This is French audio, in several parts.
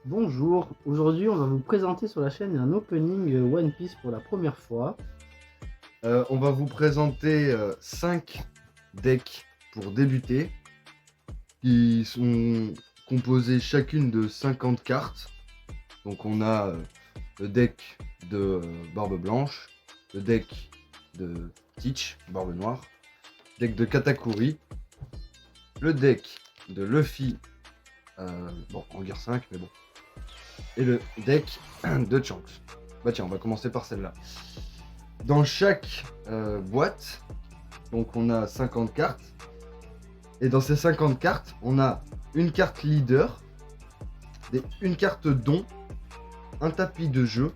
Bonjour, aujourd'hui on va vous présenter sur la chaîne un opening One Piece pour la première fois. On va vous présenter 5 decks pour débuter, qui sont composées chacune de 50 cartes. Donc on a le deck de Barbe Blanche, le deck de Teach, Barbe Noire, le deck de Katakuri, le deck de Luffy, bon en guerre 5 mais bon, et le deck de Shanks. Bah tiens, on va commencer par celle-là. Dans chaque boîte, donc on a 50 cartes. Et dans ces 50 cartes, on a une carte leader, une carte don, un tapis de jeu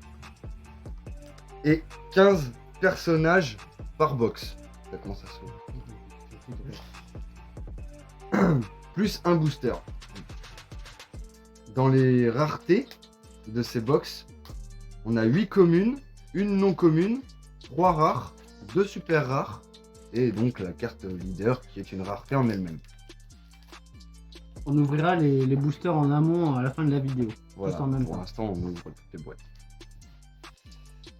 et 15 personnages par box. Ça commence à se... Plus un booster. Dans les raretés de ces box, on a 8 communes, une non commune, 3 rares, 2 super rares, et donc la carte leader qui est une rareté en elle-même. On ouvrira les boosters en amont à la fin de la vidéo. Voilà, en même pour temps. l'instant on ouvre toutes les boîtes.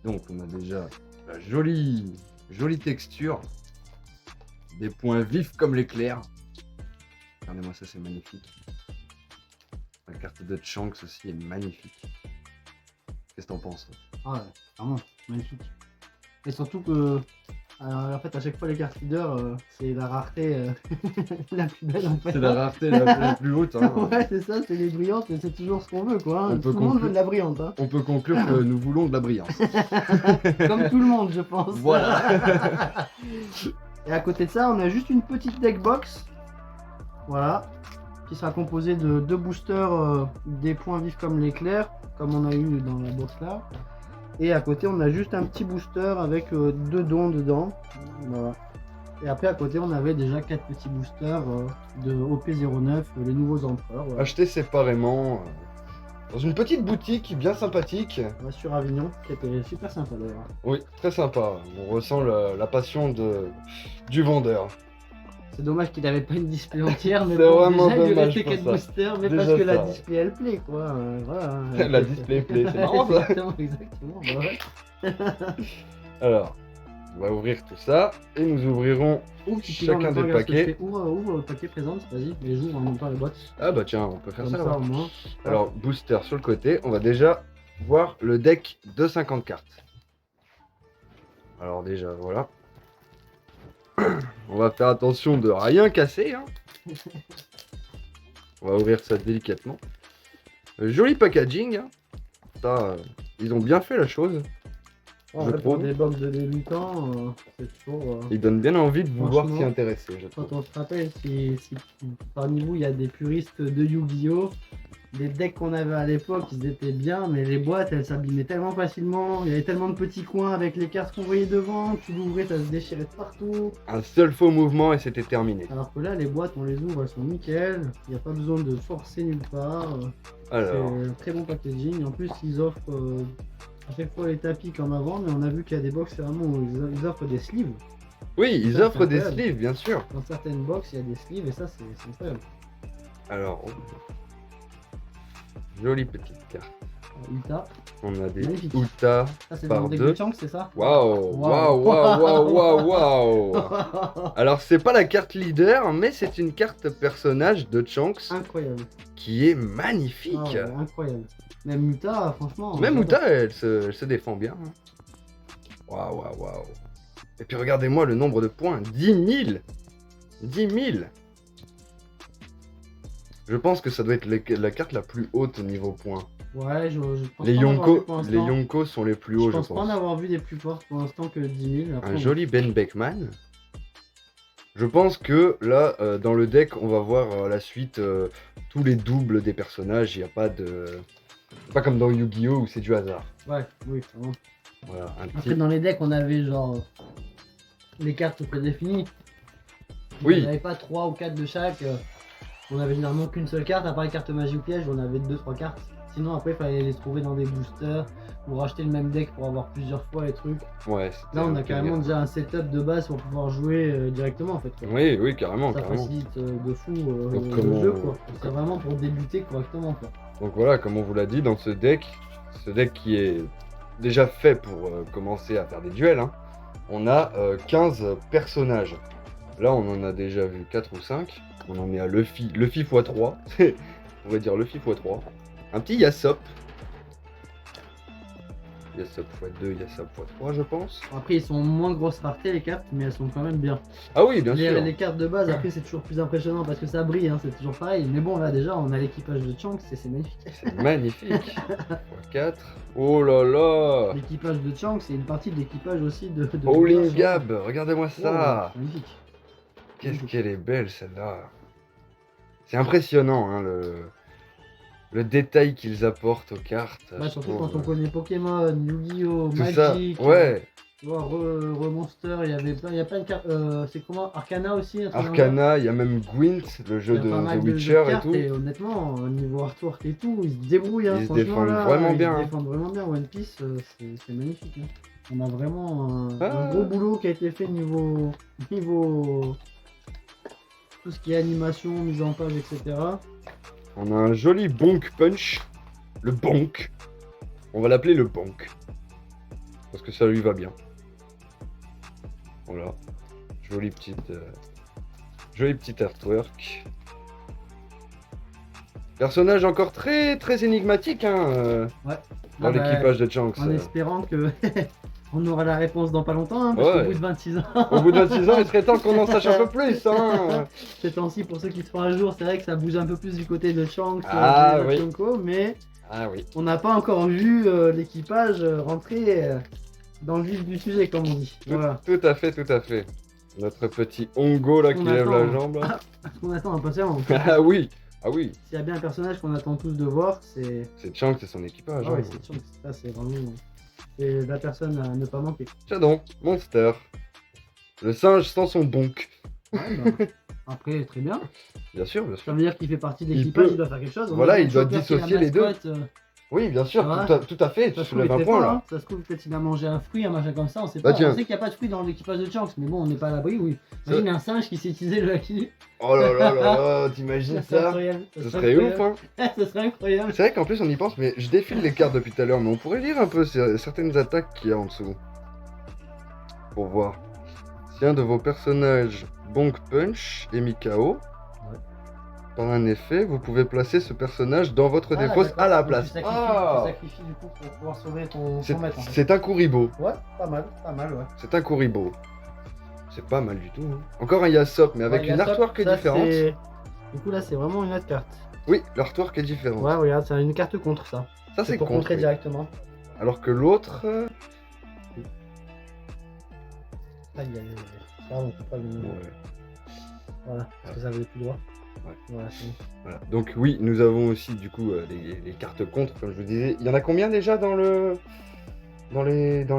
Donc on a déjà la jolie texture, des points vifs comme l'éclair. Regardez-moi ça, c'est magnifique. La carte de Shanks aussi est magnifique. Qu'est-ce que t'en penses? Ah ouais, vraiment, magnifique. Et surtout que, en fait, à chaque fois les cartes leader, c'est la rareté la plus belle en fait. C'est la rareté la plus haute. Hein. Ouais, c'est ça, c'est les brillantes et c'est toujours ce qu'on veut quoi. Hein. Tout le monde veut de la brillante. Hein. On peut conclure que nous voulons de la brillance. Comme tout le monde, je pense. Voilà. Et à côté de ça, on a juste une petite deck box. Voilà. Qui sera composée de 2 boosters, des points vifs comme l'éclair, comme on a eu dans la box là. Et à côté, on a juste un petit booster avec 2 dons dedans. Voilà. Et après, à côté, on avait déjà 4 petits boosters de OP09, les nouveaux empereurs. Voilà. Achetés séparément dans une petite boutique bien sympathique. Ouais, sur Avignon, qui était super sympa d'ailleurs. Oui, très sympa. On ressent la passion du vendeur. C'est dommage qu'il n'avait pas une display entière, mais C'est bon, vraiment déjà, il lui dommage restait pour 4 ça. boosters, mais Déjà parce que la ça. display elle plaît quoi. Voilà. La display play, c'est marrant ça. Exactement, bah ouais. Alors, on va ouvrir tout ça et nous ouvrirons chacun des paquets. Ouvre le paquet, présente, vas-y, et j'ouvre en même temps les boîtes. Ah bah tiens, on peut faire Comme ça. ça Ouais. au moins. Alors, booster sur le côté, on va déjà voir le deck de 50 cartes. Alors déjà, voilà. On va faire attention de rien casser. Hein. On va ouvrir ça délicatement. Joli packaging. Hein. Ça, ils ont bien fait la chose. Ouais, je pour trouve. des box de débutants, c'est toujours. Ils donnent bien envie de vouloir Franchement, s'y intéresser, je Quand trouve. on se rappelle, si parmi vous il y a des puristes de Yu-Gi-Oh! Les decks qu'on avait à l'époque, ils étaient bien, mais les boîtes elles s'abîmaient tellement facilement. Il y avait tellement de petits coins avec les cartes qu'on voyait devant, tu l'ouvrais, ça se déchirait de partout. Un seul faux mouvement et c'était terminé. Alors que là, les boîtes, on les ouvre, elles sont nickel. Il n'y a pas besoin de forcer nulle part. Alors, C'est un très bon packaging. En plus, ils offrent à chaque fois les tapis comme avant, mais on a vu qu'il y a des box vraiment où ils offrent des sleeves. oui, ils Ça, offrent c'est des incroyable. sleeves, bien sûr. Dans certaines box, il y a des sleeves et ça, c'est incroyable. Alors, jolie petite carte. Uta. On a des Magnifique. Uta Ça, c'est dans par le deck deux. de Shanks, c'est ça? Waouh, waouh, waouh, waouh, waouh, waouh. Alors, c'est pas la carte leader, mais c'est une carte personnage de Shanks Incroyable. qui est magnifique. Ah ouais, incroyable. Même Uta, franchement. Même j'adore. Uta, elle se défend bien. hein. Waouh, waouh, waouh. Et puis regardez-moi le nombre de points. 10 000. 10 000. Je pense que ça doit être la carte la plus haute niveau points. Ouais, je pense Les pas en avoir vu Yonko, pour les l'instant. Yonko sont les plus hauts, Je je pense pas en pense. avoir vu des plus fortes pour l'instant que 10 000. Après, Un on- joli Ben Beckman. Je pense que là, dans le deck, on va voir la suite tous les doubles des personnages. Il n'y a pas de. C'est pas comme dans Yu-Gi-Oh! Où c'est du hasard. Ouais, oui, vraiment. Voilà, un Après, petit. dans les decks, on avait genre les cartes prédéfinies. Oui. On n'avait pas 3 ou 4 de chaque. on avait généralement qu'une seule carte, à part les cartes magie ou piège, on avait 2-3 cartes. Sinon après il fallait les trouver dans des boosters ou racheter le même deck pour avoir plusieurs fois les trucs. Ouais, c'était Là on un a carrément délire. déjà un setup de base pour pouvoir jouer directement en fait, quoi. Oui, oui, carrément, Ça carrément. facilite de fou Donc, le comment- jeu, quoi. C'est vraiment pour débuter correctement, quoi. Donc voilà, comme on vous l'a dit, dans ce deck qui est déjà fait pour commencer à faire des duels, hein, on a 15 personnages. Là, on en a déjà vu 4 ou 5. On en est à Luffy x3. On va dire Luffy x3. Un petit Yasop. Yasop x2, Yasop x3, je pense. Après ils sont moins grosses raretés les cartes, mais elles sont quand même bien. Ah oui, bien sûr. Les cartes de base, après c'est toujours plus impressionnant parce que ça brille, hein, c'est toujours pareil. Mais bon là déjà on a l'équipage de Shanks et c'est magnifique. C'est magnifique. x4. Oh là là. L'équipage de Shanks c'est une partie de l'équipage aussi de Howling Leader, Gab, regardez-moi Oh, ça. magnifique. Qu'est-ce qu'elle est belle celle-là. C'est impressionnant hein, le détail qu'ils apportent aux cartes. Bah, je surtout trouve. quand on connaît Pokémon, Yu-Gi-Oh, Tout ça, Magic, ouais. tu vois, Monster, il y a plein de cartes. C'est comment Arcana aussi, un truc dans le Arcana, il y a même Gwent, le jeu Il y a de pas mal The de Witcher et cartes tout. et honnêtement, au niveau artwork et tout, ils se débrouillent. Hein, Ils se franchement, défendent là, vraiment ils bien, se hein. défendent vraiment bien. One Piece, c'est magnifique. Hein. On a vraiment un Ah. gros boulot qui a été fait niveau tout ce qui est animation, mise en page, etc. On a un joli Bonk Punch. Le Bonk. On va l'appeler le Bonk. Parce que ça lui va bien. Voilà. Jolie petite artwork. Personnage encore très très énigmatique hein, Ouais. dans Ah bah, l'équipage de Shanks. En espérant que on aura la réponse dans pas longtemps, hein, parce Ouais. qu'au bout de 26 ans, Au bout de 26 ans, il serait temps qu'on en sache un peu plus. Hein. ces temps-ci, pour ceux qui se font un jour, c'est vrai que ça bouge un peu plus du côté de Shanks, Ah, de oui. Yonko, mais Ah oui. on n'a pas encore vu l'équipage rentrer dans le vif du sujet, comme on dit. Voilà. Tout à fait, tout à fait. Notre petit Hongo là qui On lève la attend. jambe. Là. Ce qu'on attend impatiemment. Ah oui, ah oui. S'il y a bien un personnage qu'on attend tous de voir, c'est. C'est Shanks et son équipage. Ah ouais, hein. c'est Shanks. Ça, c'est vraiment. C'est la personne à ne pas manquer. Tiens donc, Monster. Le singe sans son bonk. Ouais, bah, après, très bien. Bien sûr, bien Ça sûr. veut dire qu'il fait partie de Il l'équipage, peut. il doit faire quelque chose. Voilà, il doit Chopper, qui est la dissocier les deux. mascotte, Oui, bien sûr, Ouais. tout à fait. Tu Ça se trouve, soulèves il un est point fort, là. hein. Ça se trouve, peut-être il a mangé un fruit, un machin comme ça, on sait Bah, pas. tiens. On sait qu'il n'y a pas de fruits dans l'équipage de Shanks, mais bon, on n'est pas à l'abri, oui. Imagine un singe qui s'est utilisé le haki. Oh là là là là, t'imagines ça? incroyable. Ce serait ouf, hein. Ce serait incroyable. C'est vrai qu'en plus on y pense, mais je défile les cartes depuis tout à l'heure, mais on pourrait lire un peu certaines attaques qu'il y a en dessous. Pour voir. Si un de vos personnages Bonk Punch est mis KO, Ouais. par un effet, vous pouvez placer ce personnage dans votre Ah, défausse d'accord. à la Donc, place. Tu sacrifies, Ah, tu sacrifies du coup pour pouvoir sauver ton c'est maître. En fait. c'est un Kuribo. Ouais, pas mal, ouais. C'est un Kuribo. C'est pas mal du tout. Hein. Encore un Yasop, mais avec Ouais, une Yasop, artwork ça, différente. c'est- Du coup, là, c'est vraiment une autre carte. Oui, l'artwork est différente. Ouais, regarde, c'est une carte contre ça. Ça c'est pour contre. contrer oui. directement. Alors que l'autre. Aïe, aïe, aïe. Pardon, c'est pas le nom. Ouais. Voilà, parce que ça avait plus droit. Ouais. Voilà, c'est bon. Voilà. Donc oui, nous avons aussi du coup les cartes contre, comme je vous disais. Il y en a combien déjà dans les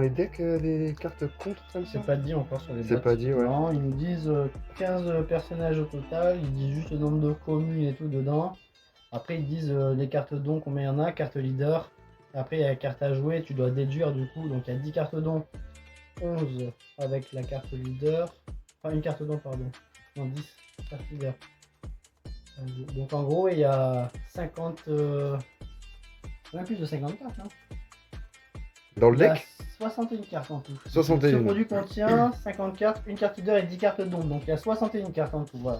decks des cartes contre comme ça? C'est pas dit encore sur les C'est boîtes. pas dit, ouais. Non, ils nous disent 15 personnages au total, ils disent juste le nombre de communes et tout dedans. Après, ils disent les cartes dons, combien il y en a, carte leader. Après, il y a la carte à jouer, tu dois déduire du coup. Donc, il y a 10 cartes dons, 11 avec la carte leader. Enfin, une carte don, pardon. Non, 10 cartes leader. Donc, en gros, il y a 50. Même plus de 50 cartes, hein. Dans le Il y a deck 61 cartes en tout. 61. Ce produit contient 50 cartes, une carte leader et 10 cartes don. Donc il y a 61 cartes en tout. Voilà.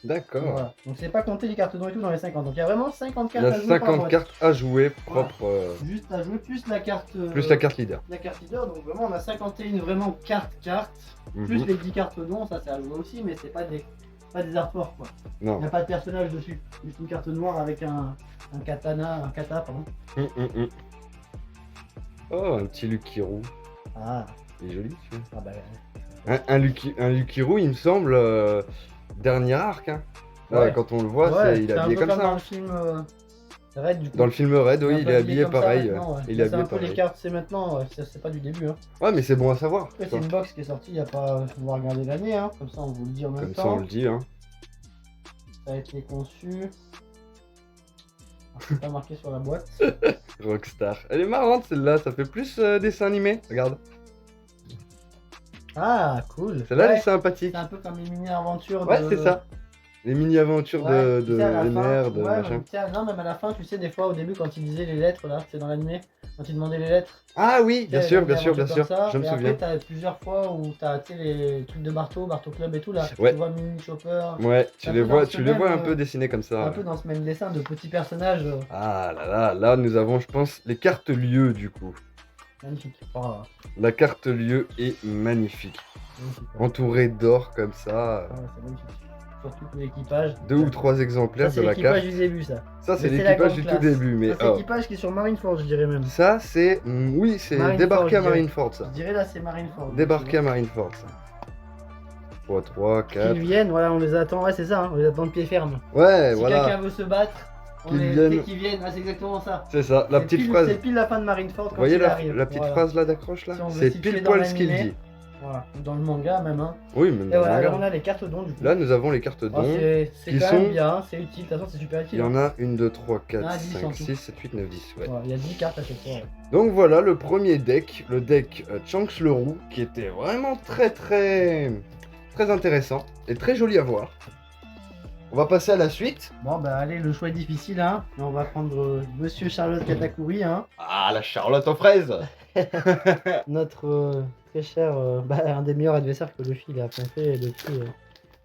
D'accord. Voilà. Donc c'est pas compter les cartes don et tout dans les 50. Donc il y a vraiment 50 Il cartes y à a jouer par 50 boîte. cartes à jouer propres. Juste à jouer plus la carte. Plus la carte leader. La carte leader. Donc vraiment on a 51 vraiment cartes. Plus Mhm. les 10 cartes don, ça c'est à jouer aussi, mais c'est pas des artworks quoi. Il Non. n'y a pas de personnage dessus. Juste une carte noire avec un kata, pardon. Mm. Oh, un petit Lukiru. Ah, Il est joli, tu ah bah. vois. Un Lukiru, il me semble, dernier arc. Hein. Là, Ouais. quand on le voit, Ouais, il est c'est un habillé peu comme ça. dans hein. le film Red du coup. Dans le film Red, oui, Un il peu est habillé comme ça pareil. maintenant, ouais. Il est C'est un habillé peu les pareil. cartes, c'est maintenant, ouais, c'est pas du début. Hein. Ouais, mais c'est bon à savoir. Après, c'est une box qui est sortie il y a pas. On va regarder l'année, hein. Comme ça on vous le dit en même Comme temps. ça, on le dit. Hein. ça a été conçu. Ah, c'est pas marqué sur la boîte. Rockstar. Elle est marrante celle-là, ça fait plus dessin animé. Regarde. Ah, cool. Celle-là, elle est Ouais, sympathique. c'est un peu comme les mini-aventures de... Ouais, c'est ça. Les mini-aventures Ouais, de tu sais, à la fin, NR, de ouais, machin. même, tu sais, non, même à la fin, tu sais, des fois, au début, quand il disait les lettres, là, c'est dans l'animé, quand il demandait les lettres. Ah oui, bien Tu sais, sûr, les bien sûr, bien aventures sûr. comme ça, Je me et souviens. après, t'as plusieurs fois où t'as, tu sais, les trucs de Marteau Club et tout, là. Ouais. Tu vois Mini Chopper. Ouais, C'est un peu dans ce tu les vois un même, peu dessinés comme ça. Un Ouais. peu dans ce même dessin de petits personnages. Ah là là, là nous avons, je pense, les cartes lieux du coup. Magnifiques. Oh, La carte lieu est magnifique. magnifique. Ouais. Entourée d'or comme ça. Ah ouais, c'est magnifique. Surtout tout l'équipage. 2 ou 3 exemplaires Ça, c'est de la l'équipage carte. du début, ça. Ça, c'est Mais c'est la l'équipage grande du tout classe. début. Mais Ça, c'est oh. l'équipage qui est sur Marineford, je dirais même. Ça, c'est. Oui, c'est Marineford, débarqué à je dirais. Marineford, ça. Je dirais là, c'est Marineford. Débarqué à Marineford, ça. 3, 3, 4. Qu'ils viennent, voilà, on les attend. Ouais, c'est ça, hein, on les attend de pied ferme. Ouais, Si voilà. quelqu'un veut se battre, on Qu'ils les viennent. fait qu'ils viennent. Ah, c'est exactement ça. C'est ça, la C'est petite pile- phrase. C'est pile la fin de Marineford Vous quand voyez il arrive. la petite Voilà. phrase là d'accroche là Si on veut c'est situer pile dans poil ce qu'il l'animé. dit. Voilà, dans le manga même. Hein. Oui, même Et dans le voilà, manga. là on a les cartes dons du coup. Là, nous avons les cartes Ah, dons. c'est qui quand sont- même bien, c'est utile. De toute façon, c'est super utile. Il y en hein. a 1, 2, 3, 4, Ah, 10 en 5, tout. 6, 7, 8, 9, 10. Ouais. Voilà, il y a 10 cartes à chaque fois. Ouais. Donc voilà le premier deck, le deck Chanks le Roux, qui était vraiment très intéressant et très joli à voir. On va passer à la suite. Bon, bah allez, le choix est difficile. Hein. Mais on va prendre Monsieur Charlotte Katakuri. Hein. Ah, la Charlotte aux fraises. Notre très cher, un des meilleurs adversaires que Luffy il a affronté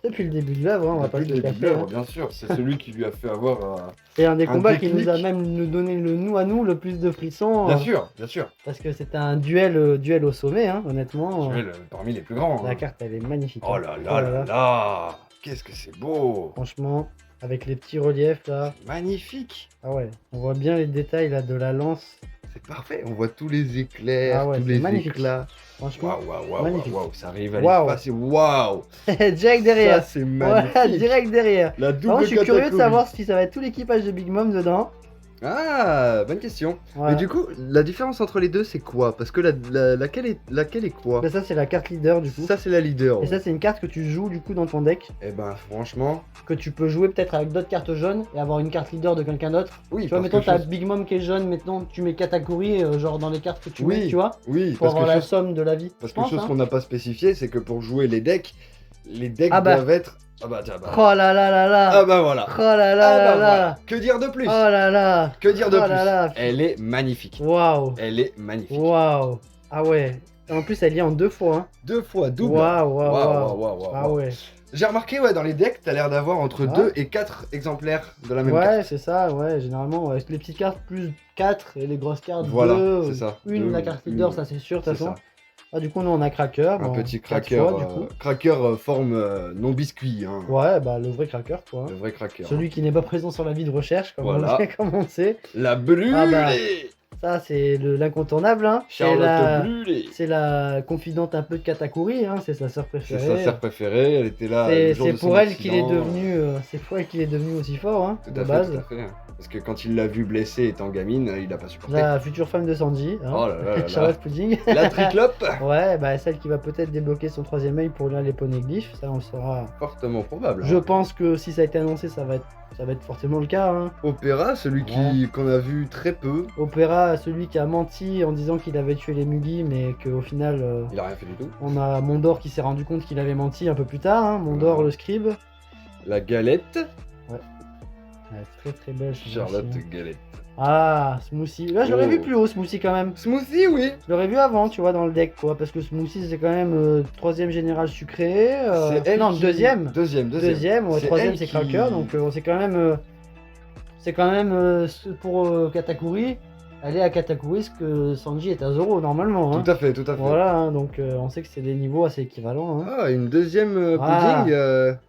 depuis le début de l'œuvre, hein, on va pas Depuis se le le début de cacher. l'œuvre, hein. bien sûr, c'est celui qui lui a fait avoir. C'est un des un combats qui nous a déclic. même nous donné le nous à nous le plus de frissons. Bien sûr, bien sûr. Parce que c'était un duel au sommet, hein, honnêtement. Tu es parmi les plus grands. La hein. carte elle est magnifique. Oh hein. là là là là. Qu'est-ce que c'est beau. Franchement, avec les petits reliefs là. Magnifique. Ah ouais, on voit bien les détails là de la lance. C'est parfait. On voit tous les éclairs, Ah ouais, tous c'est les magnifique. éclats. Franchement. Waouh, magnifique. ça arrive à Waouh. l'espace. Waouh. Direct derrière. Ça, c'est Voilà, magnifique. direct derrière. La Alors, double je suis curieux de Katakuri. savoir si ça va être tout l'équipage de Big Mom dedans. Ah, bonne question. Voilà. Mais du coup, la différence entre les deux, c'est quoi? Parce que laquelle est quoi? Bah, ça c'est la carte leader du coup. Ça, c'est la leader. Et ça c'est une carte que tu joues du coup dans ton deck. Eh ben, franchement, Que tu peux jouer peut-être avec d'autres cartes jaunes et avoir une carte leader de quelqu'un d'autre. oui. Tu vois, parce mettons que t'as chose- Big Mom qui est jaune, maintenant tu mets Katakuri genre dans les cartes que tu Oui, mets, tu vois. Oui, Pour parce que avoir la chose, somme de la vie. parce je que pense, chose hein. qu'on n'a pas spécifié, c'est que pour jouer les decks Ah bah. doivent être. Ah bah, tiens, bah. Oh là là là là. Ah bah voilà. Oh là là Ah là bah là. voilà. Que dire de plus? Oh là là. Que dire de Oh plus? là là. Elle est magnifique. Waouh. Elle est magnifique. Waouh. Ah ouais. Et en plus elle est en 2 fois. Hein. 2 fois double. Waouh, waouh, Waouh, waouh. waouh, Ah waouh. ouais. J'ai remarqué, ouais, dans les decks, t'as l'air d'avoir entre Ah. 2 et 4 exemplaires de la même carte. Ouais, c'est ça, ouais, généralement, avec les petites cartes plus 4 et les grosses cartes Voilà, 2. c'est ça. Une, Deux, la carte leader, une. ça c'est sûr, de C'est toute façon. ça. Ah, du coup, nous on a Cracker. Un bon, petit 4 cracker, fois, du coup. forme non biscuit, hein. Ouais, bah le vrai Cracker, quoi. Le vrai cracker. Celui qui n'est pas présent sur la vie de recherche, comme, Voilà. comme on sait. La brûlée. Ah bah, Ça, c'est l'incontournable, hein. Charlotte brûlée. C'est la confidente un peu de Katakuri, hein. C'est sa sœur C'est préférée. sa sœur préférée, elle était là. le jour C'est de son pour elle qu'il est accident. devenu, c'est pour elle qu'il est devenu aussi fort, hein, Tout de à base. fait, tout à fait. Parce que quand il l'a vue blessée étant gamine, il a pas supporté. La future femme de Sanji, hein. Oh là là là là. Charlotte Pudding. La triclope. Ouais, bah celle qui va peut-être débloquer son troisième œil pour lire les poneglyphes, ça on le saura. Fortement probable. Je pense que si ça a été annoncé, ça va être forcément le cas. Hein. Opéra, celui qu'on a vu très peu. Opéra, celui qui a menti en disant qu'il avait tué les Mugi, mais qu'au final, Il a rien fait du tout. on a Mondor qui s'est rendu compte qu'il avait menti un peu plus tard. Hein. Mondor, Ouais. le scribe. La galette. Ouais, très très belle. ce Charlotte Smoothie, hein. Galette. Ah, Smoothie. Là, je l'aurais Oh. vu plus haut, Smoothie quand même. Smoothie, oui. Je l'aurais vu avant, tu vois, dans le deck, quoi. Parce que Smoothie, c'est quand même troisième général sucré. C'est elle non, qui- deuxième. Deuxième. Ouais, C'est troisième elle c'est qui- Cracker, donc c'est quand même, pour Katakuri, elle est à Katakuri ce que Sanji est à Zoro normalement. Hein. Tout à fait, tout à fait. Voilà, hein, donc on sait que c'est des niveaux assez équivalents. Hein. Ah, une deuxième Ah. pudding.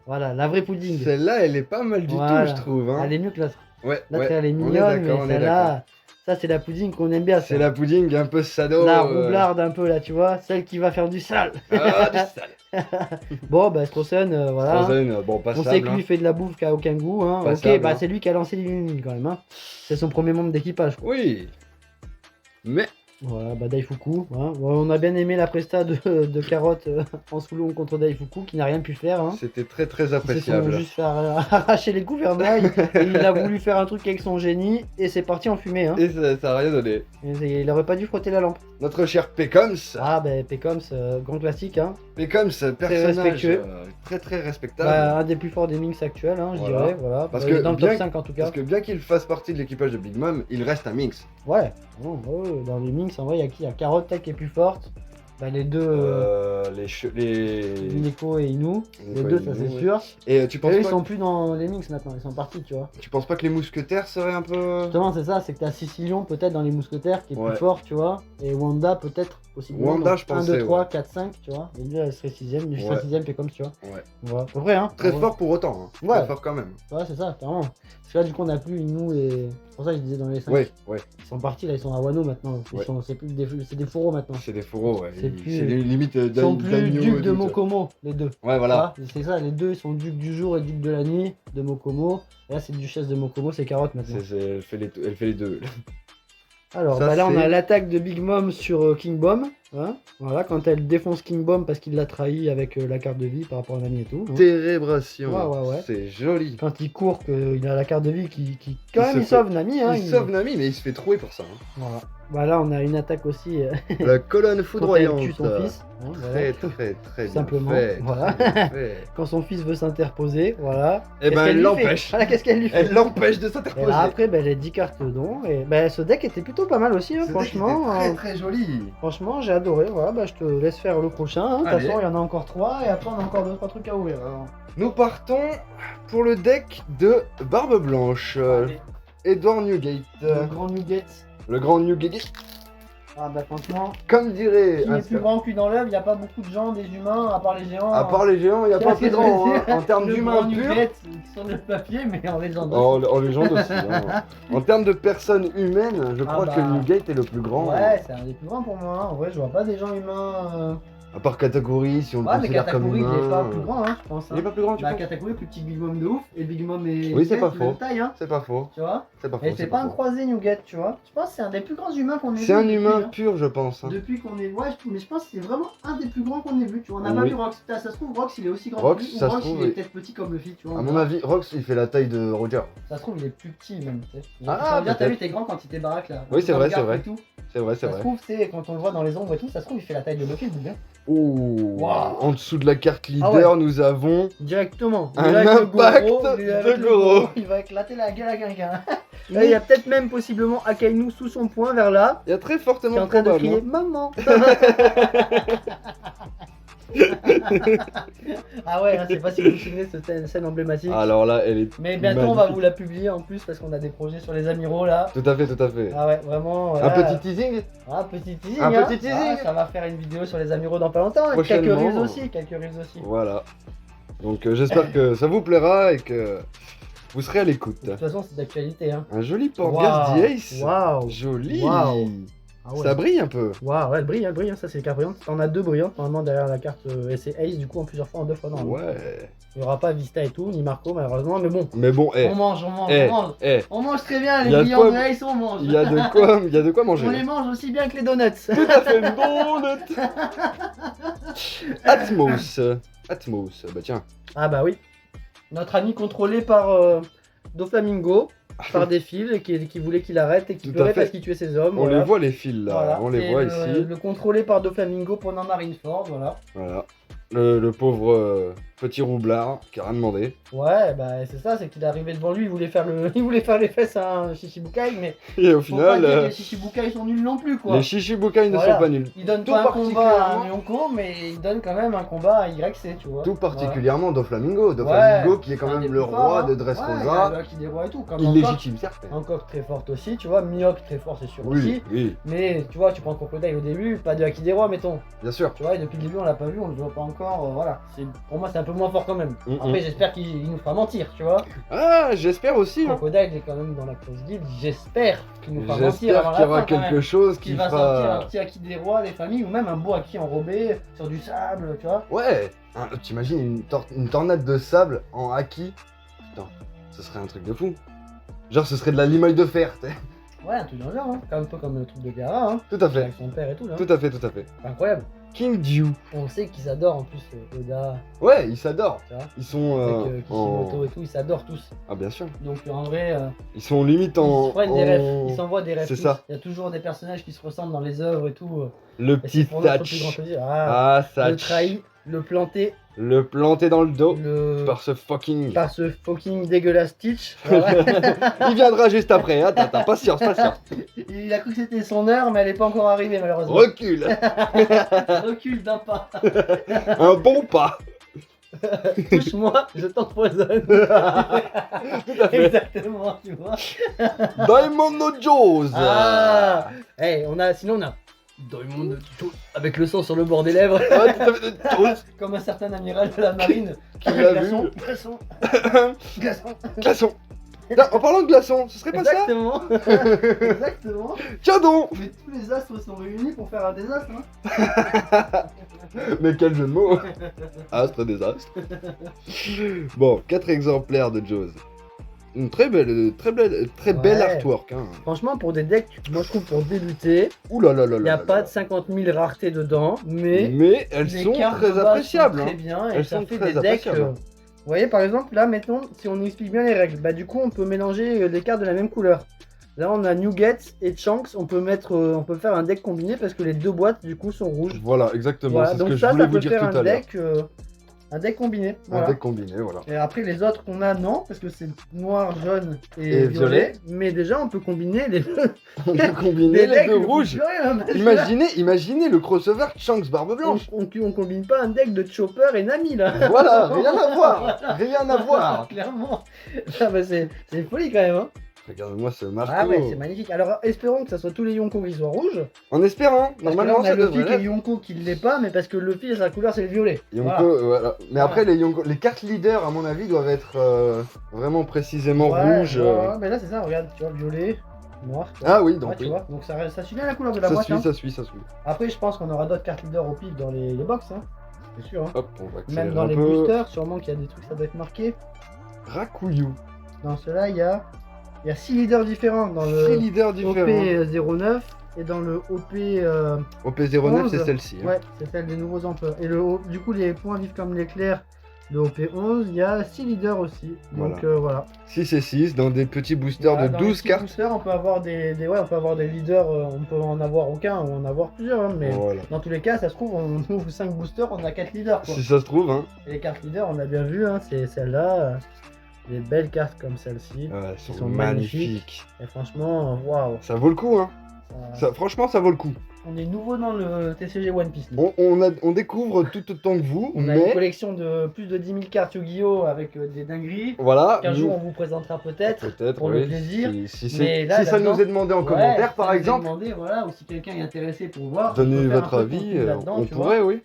Voilà, la vraie pudding. Celle-là, elle est pas mal du Voilà. tout, je trouve. Hein. Elle est mieux que l'autre. Ouais, L'autre ouais. elle est on est mignonne, d'accord, mais on est d'accord. celle-là, ça c'est la pudding qu'on aime bien. C'est ça. la pudding un peu sado. La roublarde un peu là, tu vois, celle qui va faire du sale. Ah, du sale. Bon, bah Strossen, voilà. hein. Frozen, bon, On passable. sait que lui hein. il fait de la bouffe qui a aucun goût. Hein. Passable, Ok, bah hein. c'est lui qui a lancé l'Illumin quand même. Hein. C'est son premier membre d'équipage. Oui. Mais Voilà, bah Daifuku. Hein. Ouais, on a bien aimé la presta de Carotte en sous contre Daifuku qui n'a rien pu faire. Hein. C'était très très Ils se sont appréciable. juste fait arracher les gouvernails et il a voulu faire un truc avec son génie et c'est parti en fumée. Hein. Et ça a rien donné. Et il aurait pas dû frotter la lampe. Notre cher Pécoms. Ah bah Pécoms, grand classique. Hein. Pécoms, personnage respectueux. très très respectable. Bah, un des plus forts des Minx actuels, hein, je Voilà. dirais. Voilà. Parce Bah, que il est dans le bien- top 5 en tout cas. Parce que bien qu'il fasse partie de l'équipage de Big Mom, il reste un Minx. Ouais, dans les Minx, en vrai, il y a qui? Il y a Carotte Tech qui est plus forte. Bah, les deux, Les Nico et Inu. Les Nico deux, et ça Inu, c'est ouais. sûr. Et tu Et penses eux, ils pas, sont plus dans les Minx maintenant, ils sont partis, tu vois. tu penses pas que les mousquetaires seraient un peu... Justement, c'est ça, c'est que t'as Sicilion peut-être dans les mousquetaires qui est Ouais. plus fort, tu vois. Et Wanda peut-être, possiblement. Wanda, donc je 1, pensais, 2, 3, ouais. 4, 5, tu vois. Et lui, elle serait 6ème, lui serait Ouais. 6ème, puis comme tu vois. Ouais. Voilà, c'est vrai, hein. Très Ouais. fort pour autant. Hein. Ouais. Très fort quand même. Ouais, c'est ça, clairement. Parce que là, du coup, on a plus Inu et. C'est pour ça que je disais dans les 5. Ouais. Ils sont partis, là, ils sont à Wano maintenant. Ouais. C'est plus des, c'est des fourreaux maintenant. C'est des fourreaux, ouais. C'est plus- C'est limite Ils sont plus d'agneau et ducs de tout, Mokomo, les deux. Ouais, voilà. Ah, c'est ça, les deux, ils sont ducs du jour et ducs de la nuit de Mokomo. Et là, c'est duchesse de Mokomo, c'est Carotte maintenant. Elle fait les deux. Alors, Ça, bah là, on c'est- a l'attaque de Big Mom sur King Bomb. Hein, voilà, quand elle défonce King Bomb parce qu'il l'a trahi avec la carte de vie par rapport à Nami et tout. Hein. Térébration. Ouais. C'est joli. Quand il court, qu'il a la carte de vie qui quand Il même, se il fait- sauve Nami. Hein, Il sauve Nami, mais il se fait trouer pour ça. Hein. Voilà. Bah là, on a une attaque aussi La colonne quand elle foudroyante. tue son fils. Hein, voilà. Très bien Simplement, fait, voilà. très bien fait. Quand son fils veut s'interposer, voilà. Eh Qu'est-ce ben, qu'elle elle lui l'empêche. fait Voilà, qu'est-ce qu'elle lui fait Elle l'empêche de Et s'interposer. là, après, bah, elle a 10 cartes dons. Et bah, ce deck était plutôt pas mal aussi, hein, Ce deck franchement. était très joli. Franchement, j'ai adoré. Voilà, bah, je te laisse faire le prochain. hein. De toute Allez. façon, il y en a encore 3 et après, on a encore 2-3 trucs à ouvrir. alors. Nous partons pour le deck de Barbe Blanche. Allez, Edward Newgate. le grand Nugget. Le grand Newgate. Ah, bah, franchement, Comme dirait. qui est plus grand que dans l'œuvre, il n'y a pas beaucoup de gens, des humains, à part les géants. À part les géants, il n'y a pas Qu'est-ce plus que je veux grand. Hein. dire En termes le d'humains grand purs. Nugget sur le papier, mais en légende. En légende aussi. Hein. En termes de personnes humaines, je Ah crois bah. que Newgate est le plus grand. Ouais, c'est un des plus grands pour moi. hein. En vrai, je vois pas des gens humains. À part Katakuri, si on le Ouais, mais considère comme Katakuri, humain. il est pas plus grand, hein, je pense. Il est Hein. pas plus grand, tu Bah, penses Katakuri, plus petit que Big Mom de ouf. Et Big Mom et Oui, c'est pas Nugget, même faux. taille, hein, C'est pas faux. tu vois. C'est pas faux. Et c'est pas un faux. croisé Nugget, tu vois. Je pense que c'est un des plus grands humains qu'on ait vu. C'est un depuis, humain hein. pur, je pense. Hein. Depuis qu'on est. Ouais, mais je pense que c'est vraiment un des plus grands qu'on ait vu. Tu vois, on a pas Oui. vu Rox. Putain, ça se trouve, Rox il est aussi grand Rox, que lui. Ou ça se Rox trouve, il est oui. peut-être petit comme Luffy, tu vois. À on mon verra. avis, Rox, il fait la taille de Roger. Ça se trouve, il est plus petit même. Tu sais. Ah, Ça veut dire, t'as peut-être. vu, t'es grand quand il était baraque là. Oui, c'est Quand vrai, on regarde c'est vrai. et tout. C'est vrai, c'est Ça se vrai. trouve, c'est quand on le voit dans les ombres et tout, ça se trouve, il fait la taille de Luffy, le bouquin. Oh, Waouh. en dessous de la carte leader, Ah ouais. nous avons Directement. Un Il est avec le impact Goro, il est avec de le Goro. Il va éclater la gueule à quelqu'un. Là, il y a peut-être même possiblement Akainu sous son poing vers là, il y a très qui est fortement en train de probable. crier hein. Maman. Ah ouais, hein, c'est pas si vous vous souvenez de cette scène emblématique. Alors là, elle est. Mais bientôt on va vous la publier en plus parce qu'on a des projets sur les amiraux là. Tout à fait, tout à fait. Ah ouais, vraiment. Un voilà. petit teasing. Ah, petit teasing. Un hein. petit teasing. Ah, ça va faire une vidéo sur les amiraux dans pas longtemps. Et quelques Prochainement. reels aussi, quelques reels aussi. Voilà. Donc j'espère que ça vous plaira et que vous serez à l'écoute. De toute façon, c'est d'actualité. Hein. Un joli Portgas d'Ace. Waouh. Joli. Waouh. Ah ouais. Ça brille un peu. Waouh, ouais, elle brille, hein, ça c'est les cartes brillantes. On a 2 brillantes normalement derrière la carte et c'est Ace du coup en plusieurs fois, en 2 fois. Non, Ouais. il n'y aura pas Vista et tout, ni Marco malheureusement, mais bon. Mais bon, On mange, on mange, eh, on mange. eh, On mange très bien, Y les a de brillants quoi- de Ace, on mange. il y a de quoi manger. On les mange aussi bien que les donuts. Tout à fait, donut. Atmos. Atmos, bah tiens. Ah bah oui. Notre ami contrôlé par Doflamingo, par des fils, qui voulait qu'il arrête et qui Tout à pleurait fait. parce qu'il tuait ses hommes. On voilà. les voit les fils là, Voilà. on les C'est voit le, ici. Le contrôlé par Doflamingo pendant Marineford, voilà. Voilà. Le pauvre petit roublard qui a rien demandé. Ouais, bah c'est ça, c'est qu'il est arrivé devant lui, il voulait faire les fesses à un Shichibukai, mais Et au faut pas final, dire que les Shichibukai sont nuls non plus, quoi. les Shichibukai ne Voilà. sont pas nuls. Il donne Tout pas un combat à particulièrement- un Yonko, mais il donne quand même un combat à YC, tu vois. Tout particulièrement Doflamingo. Voilà. Doflamingo qui est quand Un des même le plus forts, roi hein. de Dressrosa. Ouais, il y a des rois et tout. Comme Illégitime certes. Hancock très forte aussi, tu vois. Mihawk très fort, c'est sûr Oui, aussi. oui, Mais tu vois, tu prends Crocodile au début, pas de Haki des rois, mettons. bien sûr. Tu vois, et depuis le début, on l'a pas vu, on le voit pas encore. Voilà. Pour moi, c'est un peu moins fort quand même. Mm, Après, j'espère qu'il nous fera mentir, tu vois. Ah, j'espère aussi. hein. Crocodile est quand même dans la Cross Guild, j'espère qu'il nous fera mentir J'espère avant la qu'il y aura fin, quand même. quelque chose qui Qu'il va sortir un fera. petit Haki des rois, des familles, ou même un beau Haki enrobé sur du sable, tu vois. Ouais. T'imagines une tornade de sable en haki. Putain, ce serait un truc de fou. Genre, ce serait de la limaille de fer. T'sais. Ouais, un truc dans le genre, hein. Un peu comme le truc de Gaara, hein. Tout à fait. Avec son père et tout, là. Tout à fait, tout à fait. Incroyable. King Dew. On sait qu'ils adorent en plus Oda, Ouais, ils s'adorent. tu vois. Ils sont Avec Kishimoto et tout, ils s'adorent tous. Ah bien sûr. Donc en vrai, Ils sont limite ils en... se prennent des refs, ils s'envoient des refs. C'est tous. ça. Il y a toujours des personnages qui se ressemblent dans les œuvres et tout. Le Et c'est petit pour notre plus grand touch. plaisir. Ah, ça. Le trahi, le planter, Le planter dans le dos le... par ce fucking... par ce fucking dégueulasse Stitch. Voilà. Il viendra juste après, hein. T'as patience, patience. Il a cru que c'était son heure, mais elle est pas encore arrivée malheureusement. Recule. Recule d'un pas. Un bon pas. Touche-moi, je t'empoisonne. Tout à fait. Exactement, tu vois. Diamond no Jaws. Ah, hey, sinon on a Diamond de Jaws avec le sang sur le bord des lèvres, Ah, tout à fait, Jaws. comme un certain amiral de la marine. Qui l'a glaçon, vu. glaçon, glaçon. Glaçon. Là, en parlant de glaçon, ce serait pas Exactement. Exactement. ça? Tiens donc. Mais tous les astres sont réunis pour faire un désastre. Hein. Mais quel jeu de mots. Astre des astres. Bon, 4 exemplaires de Jaws. Une très belle Ouais. artwork. Hein. Franchement, pour des decks, moi je trouve pour débuter, Ouh là là là là. il n'y a là pas là. de 50 000 raretés dedans, mais Mais elles les sont cartes de très base appréciables. sont Hein. très bien et Elles ça sont fait très des decks. appréciables. Vous voyez, par exemple, là, mettons, si on explique bien les règles, bah du coup, on peut mélanger les cartes de la même couleur. Là, on a Nugget et Chunks, on peut faire un deck combiné parce que les deux boîtes, du coup, sont rouges. Voilà, exactement. Voilà, C'est ce donc que je ça voulais peut vous dire faire tout à l'heure. un deck combiné. Un Voilà. deck combiné, voilà. Et après, les autres qu'on a, non, parce que c'est noir, jaune et, Et violet. Mais déjà, on peut combiner les deux. On peut combiner les decks deux le plus rouges. furieux, hein, parce que là, Imaginez le crossover Chunks Barbe Blanche. on combine pas un deck de Chopper et Nami là. Voilà, rien à voir. Rien à voir. Clairement. Ah bah c'est une folie quand même. Hein. Regarde-moi ce Marco. Ah ouais, c'est magnifique. Alors espérons que ça soit tous les Yonko qui soient rouges. En espérant, Parce que là, normalement on a ça Luffy devrait qui est l'être. Yonko qui l'est pas, mais parce que Luffy, sa couleur c'est le violet. Yonko, Voilà. voilà. Mais après les cartes leaders à mon avis doivent être vraiment précisément Ouais, rouges. ouais, mais là c'est ça, regarde, tu vois, violet, noir. tu vois. Ah oui, donc Ouais, tu oui. vois. Donc ça suit bien la couleur de la Ça boîte. suit, Hein. ça suit, ça suit. Après, je pense qu'on aura d'autres cartes leaders au pif dans les box. Hein. C'est sûr. Hein. Hop, on va accélérer Même dans un les peu. boosters, sûrement qu'il y a des trucs, ça doit être marqué. Rakuyu. Dans ceux-là, il y a 6 leaders différents dans 6 le leaders différents. OP09 et dans le OP. OP09 c'est 11. celle-ci. Hein. Ouais, c'est celle des nouveaux emplois. Et du coup, les points vifs comme l'éclair, le OP11, il y a 6 leaders aussi. Donc voilà. 6 et 6 dans des petits boosters Voilà, de dans les 12 petits cartes. boosters, on peut avoir on peut avoir des leaders, on peut en avoir aucun ou en avoir plusieurs, hein, mais Voilà. dans tous les cas, ça se trouve, on ouvre 5 boosters, on a 4 leaders. Quoi. Si ça se trouve, hein. Et les cartes leaders, on a bien vu, hein, c'est celle-là. Des belles cartes comme celle-ci. Elles Ils sont sont magnifiques. Et franchement, waouh. Ça vaut le coup, hein. ça- Franchement, ça vaut le coup. On est nouveau dans le TCG One Piece. nous. On découvre tout autant que vous, On a une mais collection de plus de 10 000 cartes Yu-Gi-Oh! Avec des dingueries. voilà. Qu'un jour on vous présentera peut-être. pour le oui, plaisir. Si Mais là, ça là-dedans- nous est demandé en Ouais, commentaire, si par vous nous exemple, demandez, voilà, ou si quelqu'un est intéressé pour voir. on donnez peut faire votre un peu de avis. contenu là-dedans, On tu vois. pourrait, oui.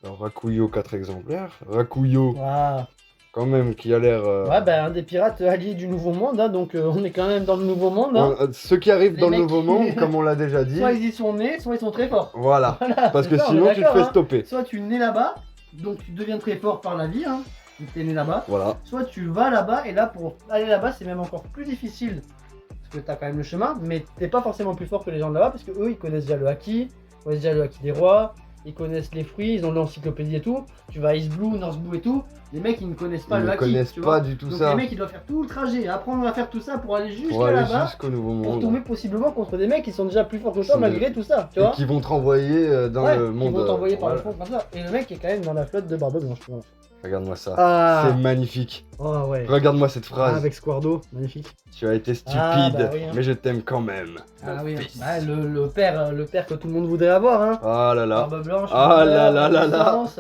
Alors, Rakuyo, 4 exemplaires. Rakuyo, Voilà. quand même, qui a l'air. Ouais, bah un des pirates alliés du Nouveau Monde, hein, donc on est quand même dans le Nouveau Monde. Hein. Ceux qui arrivent Les dans le mecs Nouveau qui- Monde, comme on l'a déjà dit. Soit ils y sont nés, soit ils sont très forts. Voilà. Voilà, Parce c'est que ça, on est sinon, tu te d'accord, fais hein. stopper. Soit tu nais là-bas, donc tu deviens très fort par la vie, hein, si t'es né là-bas. Voilà. Soit tu vas là-bas, et là, pour aller là-bas, c'est même encore plus difficile. Parce que t'as quand même le chemin, mais t'es pas forcément plus fort que les gens de là-bas, parce que eux, ils connaissent déjà le haki, ils connaissent déjà le haki des rois, ils connaissent les fruits, ils ont l'encyclopédie et tout. Tu vas à East Blue, North Blue et tout, les mecs, ils ne connaissent pas Ils le ne haki. connaissent tu pas vois. du tout Donc ça. les mecs, ils doivent faire tout le trajet, apprendre à faire tout ça pour aller Pour jusqu'à aller là-bas, jusqu'au Nouveau pour Monde. tomber possiblement contre des mecs qui sont déjà plus forts que Qui toi sont malgré tout ça, tu Et vois. qui vont te renvoyer dans Ouais, le monde. Ils vont t'envoyer par le voilà. fond comme ça. Et le mec est quand même dans la flotte de Barbe Blanche. tu vois. Regarde-moi ça. Ah, C'est magnifique. oh ouais. Regarde-moi cette Ah, phrase. avec Squardo, magnifique. Tu as été stupide, Ah, bah oui, hein. mais je t'aime quand même. Ah Mon oui, fils. bah, le père que tout le monde voudrait avoir, hein. Ah là là. Barbe Blanche. Ah honneur, là là là là. puissance.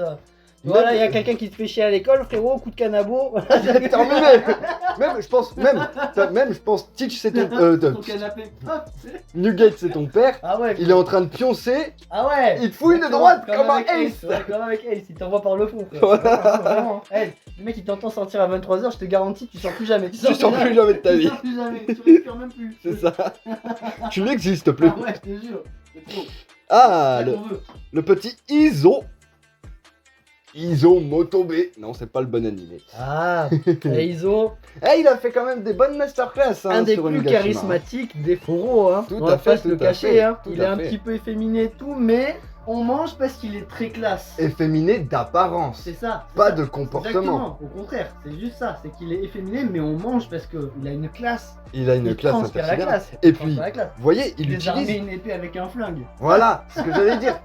Voilà, il y a quelqu'un qui te fait chier à l'école, frérot, coup de canabo. Terminé. Même, je pense, Teach c'est ton, Ton canapé. Ah, Nugget c'est ton père. Ah ouais. Il est en train de pioncer. Ah ouais. Il te fouille de droite comme un avec ace. Ouais, comme avec Ace, il t'envoie par le fond. frère. Voilà. Vraiment. Hey, le mec il t'entend sortir à 23h, je te garantis, tu sors plus jamais. Tu sors plus jamais de ta Tu vie. sors plus jamais, tu respires même plus. C'est ça. Tu n'existes plus. Ah ouais, je te jure. C'est trop. Ah, C'est ça qu'on veut. le petit Iso. Iso Motobe. Non, c'est pas le bon animé. Ah, et Iso, Eh, il a fait quand même des bonnes masterclass. Hein, un des sur plus Onigashima. charismatiques des fourreaux, hein. Tout On à va fait, pas se le tout à cacher, fait, hein. tout Il à est un fait. petit peu efféminé et tout, mais on mange parce qu'il est très classe. Efféminé d'apparence. C'est ça. c'est Pas ça. de comportement. Exactement, au contraire, c'est juste ça, c'est qu'il est efféminé, mais on mange parce qu'il a une classe. Il a une Il classe transpire la intersidérale. classe. Et il puis, transpire la classe. vous voyez, il Désarmer utilise. une épée avec un flingue. Voilà, ce que j'allais dire.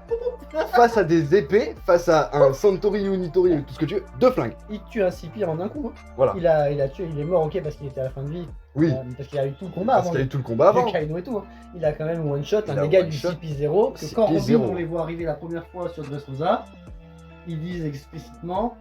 Face à des épées, face à un Santori ou Nitori, tout ce que tu veux, deux flingues. Il tue un Sipi en un coup. Hein. Voilà. Il a tué, il est mort, ok, parce qu'il était à la fin de vie. Oui, Parce qu'il a eu tout le combat parce avant. qu'il y a eu tout le combat avant. Le Kaino et tout. Hein. Il a quand même one shot, Il un a dégât one du shot. CP0. Que CP0. quand Robin, on les voit arriver la première fois sur Dressrosa, ils disent explicitement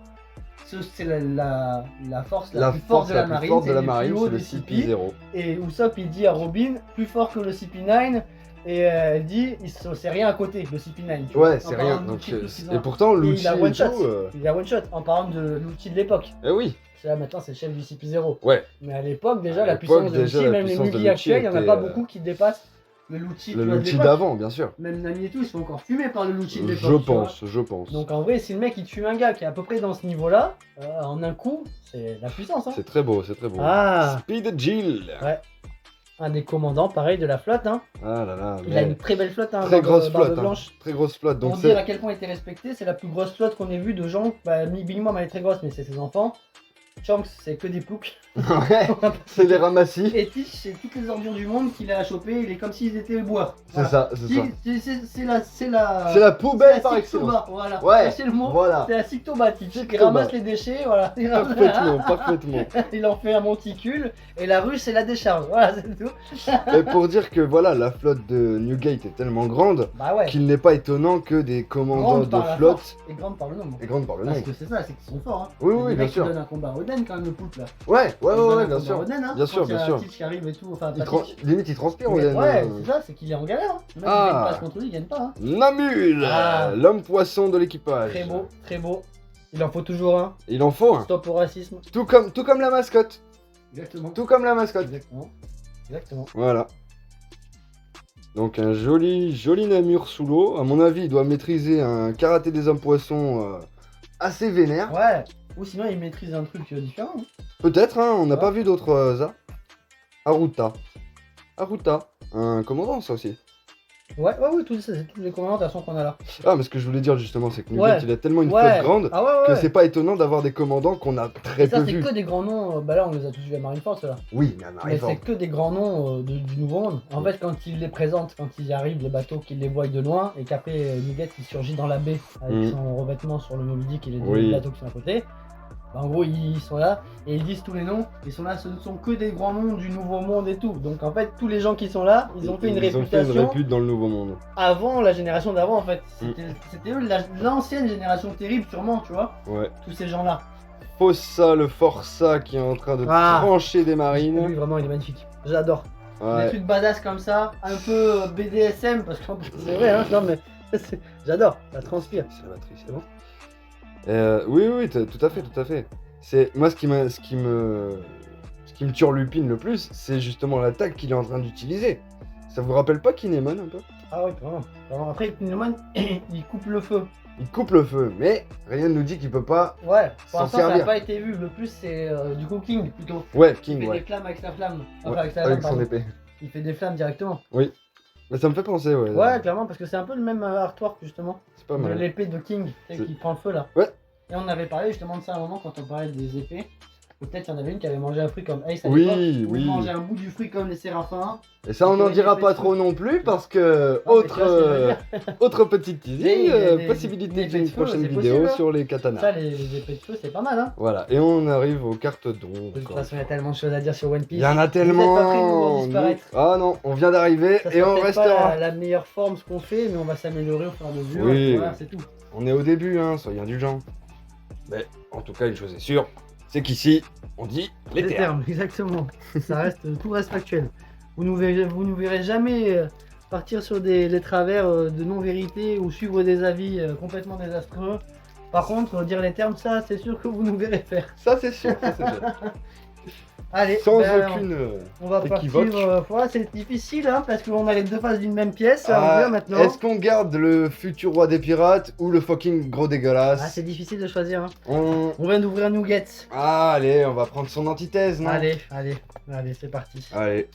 c'est la force la plus forte de la marine, forte de c'est la le marine, plus haut c'est le des CP. CP0. Et Usopp il dit à Robin, plus fort que le CP9. Et elle dit, c'est rien à côté, le CP9. tu vois, Ouais, en c'est parlant rien. de Donc, l'outil, tout ce qu'ils ont. et pourtant, Et Lucci il a et one shot. tout. Il a one shot en parlant de l'outil de l'époque. Eh oui, C'est là maintenant, c'est le chef du CP0. ouais. Mais à l'époque, déjà, À la l'époque, puissance de déjà, l'outil, la même les puissance de Mugi l'outil actuels, il n'y en a était, pas beaucoup qui dépassent le Lucci Le de Lucci l'époque. d'avant, bien sûr. Même Nami et tout, ils sont encore fumés par le Lucci de l'époque. Je tu vois. pense, je pense. Donc en vrai, si le mec il tue un gars qui est à peu près dans ce niveau-là, en un coup, c'est la puissance. Hein. C'est très beau, c'est très beau. Ah, Speed Jill. ouais. Un des commandants, pareil, de la flotte. Hein. Ah là là, Il mais a une très belle flotte, hein, très grosse Barbe flotte. Hein. Blanche. Très grosse flotte. Donc Pour dire à c'est. quel point il était respecté, c'est la plus grosse flotte qu'on ait vue de gens. Bah, Big Mom elle est très grosse, mais c'est ses enfants. Shanks, c'est que des ploucs. Ouais, c'est les ramassis. Et Tish, c'est toutes les ordures du monde qu'il a chopé. Il est comme s'ils étaient bois. C'est ça, c'est ça. C'est la. C'est la poubelle par Siktoba, excellence. voilà. Ouais, C'est le mot. voilà. C'est la Siktoba, Tish. Il Siktoba. ramasse les déchets, voilà. Parfaitement, parfaitement. Il en fait un monticule. Et la ruche, c'est la décharge. Voilà, c'est tout. Et pour dire que voilà, la flotte de Newgate est tellement grande Bah ouais. qu'il n'est pas étonnant que des commandants Grande par de la flotte force et grande par le nombre. est grande par le Parce nombre. que c'est ça, c'est qu'ils sont forts. Hein. Oui, C'est oui, des bien mecs qui sûr. donnent un combat à Oden quand même, le poutre là. Ouais, Il donne un bien combat sûr. à Oden, hein, Bien sûr, quand il y a bien sûr. Teach qui arrive et tout. Enfin, Il pas tra- Teach. Limite, il transpire, Mais Oden. ouais, c'est ça, c'est qu'il est en galère. Hein. Le mec Ah. il gagne pas contre lui, il gagne pas. Hein. Namul, Ah. l'homme poisson de l'équipage. Très beau, très beau. Il en faut toujours un. Il en faut un. Stop au racisme. Tout comme la mascotte. Exactement. Tout comme la mascotte. Exactement. Exactement. Voilà. Donc un joli Namur sous l'eau. À mon avis, il doit maîtriser un karaté des hommes poissons assez vénère. Ouais. Ou sinon il maîtrise un truc différent. Hein. Peut-être, hein, on n'a Ouais. pas vu d'autres arts. Aruta. Un commandant, ça aussi. Ouais, tout ça, c'est toutes les commentations qu'on a là. Ah, mais ce que je voulais dire justement, c'est que Nugget, Ouais. il a tellement une Ouais. flotte grande Ah ouais. que c'est pas étonnant d'avoir des commandants qu'on a très Et ça, peu c'est vus. que des grands noms. Bah là, on les a tous vus à Marineford, là. Oui, mais à Mais Marineford. c'est que des grands noms du Nouveau Monde. En fait, quand ils les présentent, quand ils arrivent, les bateaux, qu'ils les voient de loin, et qu'après Nugget il surgit dans la baie avec Mm. son revêtement sur le Moby Dick et les deux Oui. bateaux qui sont à côté, bah, en gros ils sont là et ils disent tous les noms. Ils sont là, ce ne sont que des grands noms du Nouveau Monde et tout. Donc en fait, tous les gens qui sont là, ils ont fait une réputation répute dans le Nouveau Monde. avant la génération d'avant en fait. Mm. C'était eux, l'ancienne génération terrible, sûrement, tu vois, Ouais. tous ces gens-là. Fossa, le Forçat qui est en train de Ah. trancher des Lui, marines. vraiment, il est magnifique. J'adore. Des Ouais. trucs badass comme ça, un peu BDSM, parce que c'est vrai, hein, non mais j'adore, ça transpire. C'est la matrice, c'est bon. Oui, tout à fait. C'est moi ce qui me turlupine le plus, c'est justement l'attaque qu'il est en train d'utiliser. Ça vous rappelle pas Kinemon un peu? Ah oui, vraiment. Vraiment. Après, Kinemon, il coupe le feu. Il coupe le feu, mais rien ne nous dit qu'il peut pas. Ouais, pour S'en l'instant, ça n'a servir. pas été vu. Le plus, c'est du cooking plutôt. Ouais, Il King, fait ouais. des flammes avec la flamme. Enfin, Ouais, avec, sa avec lame, son pardon. épée. Il fait des flammes directement. Mais ça me fait penser, ouais. Ouais, clairement, parce que c'est un peu le même artwork justement. C'est pas De mal. l'épée de King, tu sais, C'est- qui prend le feu là. Ouais. Et on avait parlé justement de ça à un moment quand on parlait des épées. Peut-être qu'il y en avait une qui avait mangé un fruit comme Ace à Oui, l'époque, ou oui. mangeait un bout du fruit comme les séraphins. Et ça, on n'en Ouais, dira il pas fait trop tout. non plus parce que Ah, mais tu vois ce que je veux dire. autre petite Oui, teasing, des possibilité épées de d'une feu, prochaine c'est vidéo possible, hein. sur les katanas. Ça, les épées de feu, c'est pas mal, hein. Voilà, et on arrive aux cartes De d'ombre. toute encore. façon, il y a tellement de choses à dire sur One Il Piece. y en a Vous êtes tellement. pas prêts de nous voir disparaître. Ah non, on vient d'arriver Ça et sera on peut-être restera. pas la meilleure forme ce qu'on fait, mais on va s'améliorer au fur et à mesure. Oui. Voilà, c'est tout. On est au début, hein, soyez indulgents. Mais en tout cas, une chose est sûre, c'est qu'ici, on dit les termes. exactement. Ça reste, tout reste factuel. Vous nous verrez jamais partir sur des travers de non-vérité ou suivre des avis complètement désastreux. Par contre, dire les termes, ça, c'est sûr que vous nous verrez faire. Ça, c'est sûr, ça, c'est sûr. Allez, Sans ben, aucune. on va partir. équivoque. Voilà, c'est difficile hein, parce qu'on a les deux faces d'une même pièce. On verra maintenant. Est-ce qu'on garde le futur roi des pirates ou le fucking gros Ah, dégueulasse? c'est difficile de choisir. Hein. On... On vient d'ouvrir un nougat. Allez, on va prendre son antithèse, non? Allez, c'est parti. Allez.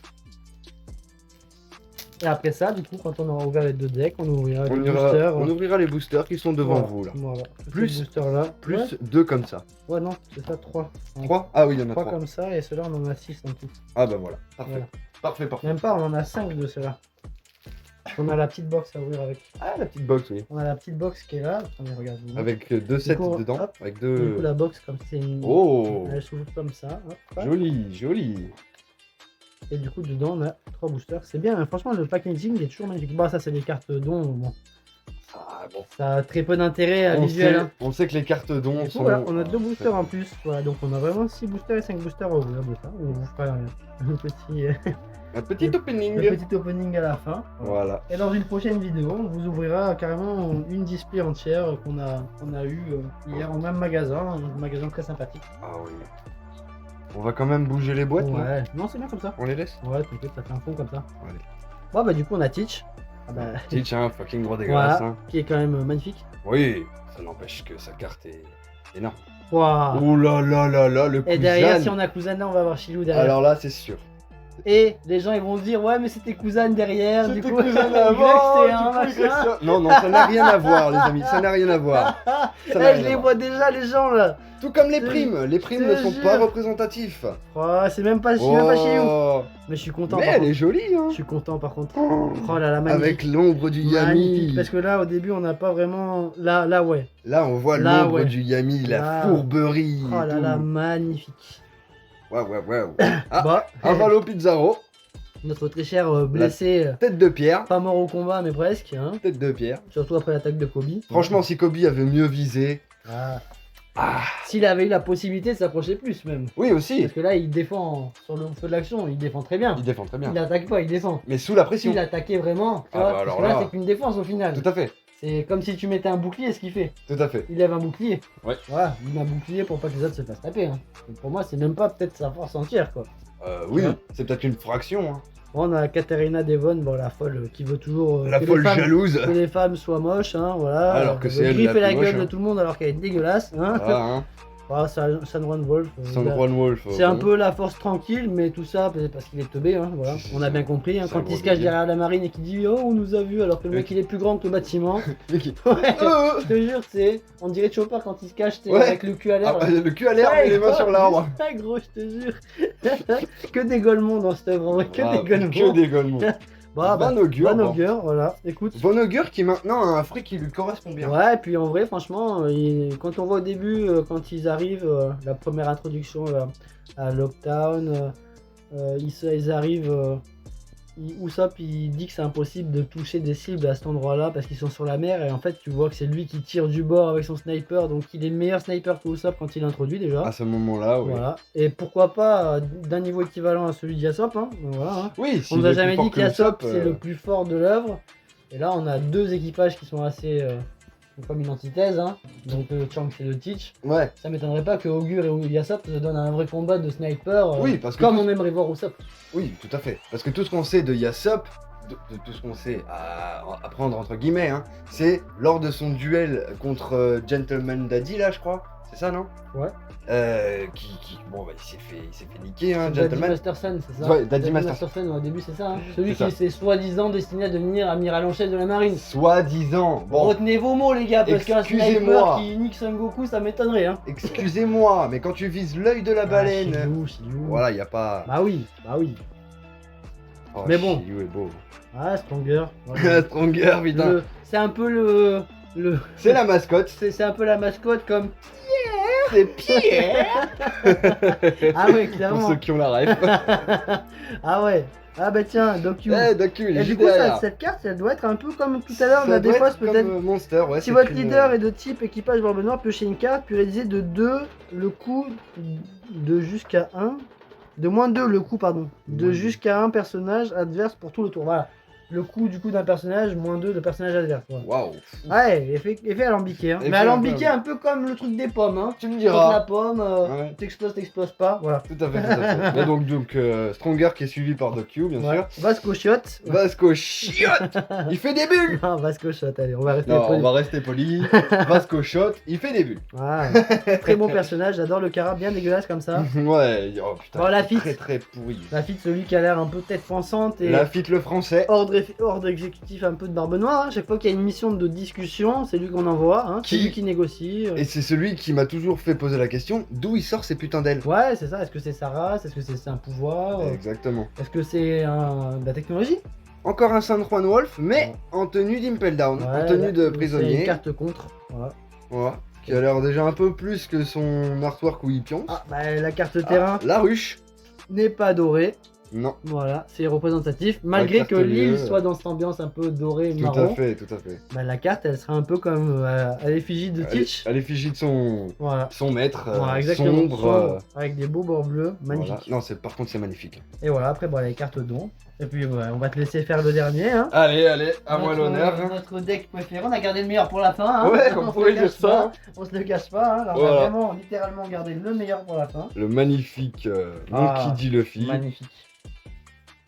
Et après ça, du coup, quand on aura ouvert les deux decks, on ouvrira les On boosters. ouvrira les boosters qui sont devant Voilà, vous là. Voilà. Tous Plus- ces boosters là. Plus 2 comme ça. Ouais, non, c'est ça, 3. 3? Ah oui, il y en a 3 3. comme ça, et ceux-là, on en a 6 en tout. Ah bah voilà. Parfait. Voilà. Parfait, parfait. Même pas, on en a 5 de ceux-là. On a la petite box à ouvrir avec. Ah, la petite box, oui. On a la petite box qui est là. Attendez, regarde. Avec 2 sets coup, dedans. hop. Avec Du coup, 2. la box, comme c'est une. Oh, Elle s'ouvre comme ça. Hop, joli, joli. Et du coup, dedans, on a 3 boosters. C'est bien, hein. Franchement, le packaging est toujours magnifique. Bon, ça, c'est des cartes dons. Bon, Ah bon. ça a très peu d'intérêt On visuel. sait, Hein. on sait que les cartes dons Du coup, sont. voilà, on a 2 boosters en plus. Voilà, donc on a vraiment 6 boosters et 5 boosters à ouvrir de ça. On vous fera un petit, Un petit opening. le petit opening à la fin. Voilà. Et dans une prochaine vidéo, on vous ouvrira carrément une display entière qu'on a eu hier au même magasin. Un magasin très sympathique. Ah oui. On va quand même bouger les boîtes, non? Ouais, non, c'est bien comme ça. On les laisse? Ouais, t'inquiète, ça fait un fond comme ça. Allez. Bon, bah, du coup, on a Teach. Ah bah, Tiens, fucking gros dégueulasse. voilà, Hein. qui est quand même magnifique. Oui, ça n'empêche que sa carte est énorme. Waouh. Oh là là là là, le Et derrière, Kuzan. si on a Kuzan, on va avoir Shilou derrière. Alors là, c'est sûr. Et les gens, ils vont se dire, ouais, mais c'était Kuzan derrière. Du C'était coup, Kuzan Y, avant, c'est un du coup, machin. Y, non, non, ça n'a rien à voir, les amis, ça n'a rien à voir. Ça n'a Eh, rien je à les voir. vois déjà, les gens là. Tout comme les Je- primes je ne sont jure. pas représentatifs. Oh, c'est même pas, je suis même pas Shilou. Oh, Mais je suis content mais par elle contre. est jolie, hein. Je suis content par contre. Oh là là, magnifique. Avec l'ombre du Magnifique, Yami. parce que là, au début, on n'a pas vraiment. Là, ouais. Là, on voit Là, l'ombre ouais. du Yami, la Là. fourberie. Oh et là tout. là, magnifique. Waouh, waouh, waouh. Ah, Bah, un Valo Pizarro, notre très cher blessé, tête de pierre. pas mort au combat, mais presque. Hein. Tête de pierre. Surtout après l'attaque de Kobe. Franchement, si Kobe avait mieux visé. Ah. Ah, S'il avait eu la possibilité de s'approcher plus, même. oui, aussi. Parce que là, il défend sur le feu de l'action, il défend très bien. Il défend très bien. Il n'attaque pas, il défend. Mais sous la pression. S'il attaquait vraiment, tu Ah vois, bah parce alors que là, là. c'est qu'une défense au final. Tout à fait. C'est comme si tu mettais un bouclier, ce qu'il fait. Tout à fait. Il lève un bouclier. Ouais. Voilà, il met un bouclier pour pas que les autres se fassent taper. Hein. Donc pour moi, c'est même pas peut-être sa force entière, quoi. Oui, Ouais. c'est peut-être une fraction. Hein. Bon, on a Katerina Devon, bon, la folle, qui veut toujours La que, folle les femmes, jalouse. que les femmes soient moches, hein, voilà. Alors que Elle c'est veut elle griffer la la plus gueule moche, de hein. tout le monde alors qu'elle est dégueulasse. Hein. Voilà, hein. Voilà, Sanwan Wolf. San Juan Wolf. C'est un peu la force tranquille, mais tout ça parce qu'il est teubé, hein, voilà. On a bien compris. Hein, C'est quand un il gros se cache débile. derrière la marine et qu'il dit oh on nous a vu alors que le mec il est plus grand que le bâtiment. Ouais, je te jure, c'est on dirait Chopper quand il se cache t'sais, Ouais. avec le cul à l'air. Le cul à l'air, Ouais, mais les mains gros, sur l'arbre. c'est ça, gros, je te jure. Que des golemons dans cette œuvre, que Ah, des golemons. que des golemons. Bah, Van Augure. Van bon. Augure, voilà. Écoute. Von Augure qui maintenant a un fruit qui lui correspond bien. Ouais, et puis en vrai, franchement, quand on voit au début, quand ils arrivent, la première introduction à Lockdown, ils arrivent, Usopp il dit que c'est impossible de toucher des cibles à cet endroit-là parce qu'ils sont sur la mer et en fait tu vois que c'est lui qui tire du bord avec son sniper, donc il est le meilleur sniper que Usopp quand il l'introduit déjà. À ce moment-là, oui. Voilà. Et pourquoi pas d'un niveau équivalent à celui d'Yasop, hein. Donc voilà, hein. Oui, On nous a jamais dit que qu'Yasop c'est le plus fort de l'œuvre. Et là on a deux équipages qui sont assez comme une antithèse, hein. Donc Shanks et le Teach. Ouais, Ça m'étonnerait pas que Augure et Yasop se donnent un vrai combat de sniper. Oui, parce que comme tout- on aimerait voir Usopp. oui, tout à fait. Parce que tout ce qu'on sait de Yasop, de tout ce qu'on sait à prendre entre guillemets, hein, c'est lors de son duel contre Gentleman Daddy, là, je crois. C'est ça, non? Ouais. Bon, bah, il s'est fait niquer, hein, Daddy Gentleman. Masterson, c'est ça? Ouais, Daddy Masterson, au début, c'est ça. Hein. Celui C'est qui s'est soi-disant destiné à devenir amiral en chef de la marine. Soi-disant. Bon, Retenez vos mots, les gars, parce qu'un Excusez-moi. sniper qui nique Son Goku, ça m'étonnerait. Hein. excusez-moi, mais quand tu vises l'œil de la baleine, Shiryu. voilà, y a pas. Bah oui, bah oui. Oh, mais bon. Shiryu est beau. Ah, Stronger. Voilà. Stronger, putain. C'est un peu le... C'est la mascotte. C'est un peu la mascotte comme... C'est Pierre. Ah ouais, Pour clairement. ceux qui ont la ref. Ah ouais. Ah bah tiens, Docu. Eh, Docu, il est Et du juste coup, derrière. cette carte, elle doit être un peu comme tout à l'heure, Ça la doit défausse être comme, peut-être. Monster, ouais. Si c'est votre une- leader est de type équipage barbe noire, piochez une carte, puis réalisez de 2 le coup de jusqu'à 1. De moins 2 le coup, pardon. De Moins jusqu'à un personnage adverse pour tout le tour. Voilà. le coût du coup d'un personnage, moins 2 de personnage adverse. Voilà. Waouh. Ouais, effet alambiqué. Hein. Effet Mais alambiqué alambiqué. un peu comme le truc des pommes. Hein. Tu me Donc diras. la pomme, Ouais. t'exploses pas. Voilà. Tout à fait, tout à fait. Et donc Stronger qui est suivi par Doc Q, bien Ouais. sûr. Vasco Shot. Vasco chiotte. Il fait des bulles. Non, Vasco Shot, allez, on va rester Non, on poli. va rester poli. Vasco shot, il fait des bulles. Ouais. Très bon personnage, j'adore le cara bien dégueulasse comme ça. Ouais, oh putain, Bon, la c'est fit. très très pourri. La fille de celui qui a l'air un peu tête pensante et Lafitte le français. ordre exécutif un peu de barbe noire. Hein. Chaque fois qu'il y a une mission de discussion, c'est lui qu'on envoie. Hein. C'est Qui- lui qui négocie. Et c'est celui qui m'a toujours fait poser la question d'où il sort ces putains d'ailes. Ouais, c'est ça. Est-ce que c'est sa race? Est-ce que c'est un pouvoir? Exactement. Est-ce que c'est de la technologie? Encore un San Juan Wolf, mais Ouais. en tenue d'Impel Down, en Ouais, tenue là, de c'est prisonnier. une carte contre. Voilà. Voilà. Qui a l'air déjà un peu plus que son artwork où il pionce. Ah, bah, la carte terrain La ruche. n'est pas dorée. Non, Voilà, c'est représentatif. Malgré carte que l'île lieu, soit dans cette ambiance un peu dorée, tout marron. à fait, tout à fait. Bah, la carte, elle sera un peu comme à l'effigie de Teach. À l'effigie de son Voilà. maître, Voilà, exactement. sombre. Avec des beaux bords bleus, magnifique. Voilà. Non, par contre c'est magnifique. Et voilà, après, bon, les cartes dons. Et puis, on va te laisser faire le dernier. Hein. Allez, à moi Notre- l'honneur. Notre deck préféré, on a gardé le meilleur pour la fin. Hein. Ouais, On on se pourrait le dire cache ça. pas, on se le cache pas. Hein. Là, on Voilà. a vraiment littéralement gardé le meilleur pour la fin. Le magnifique Ah, Monkey D. Luffy Magnifique.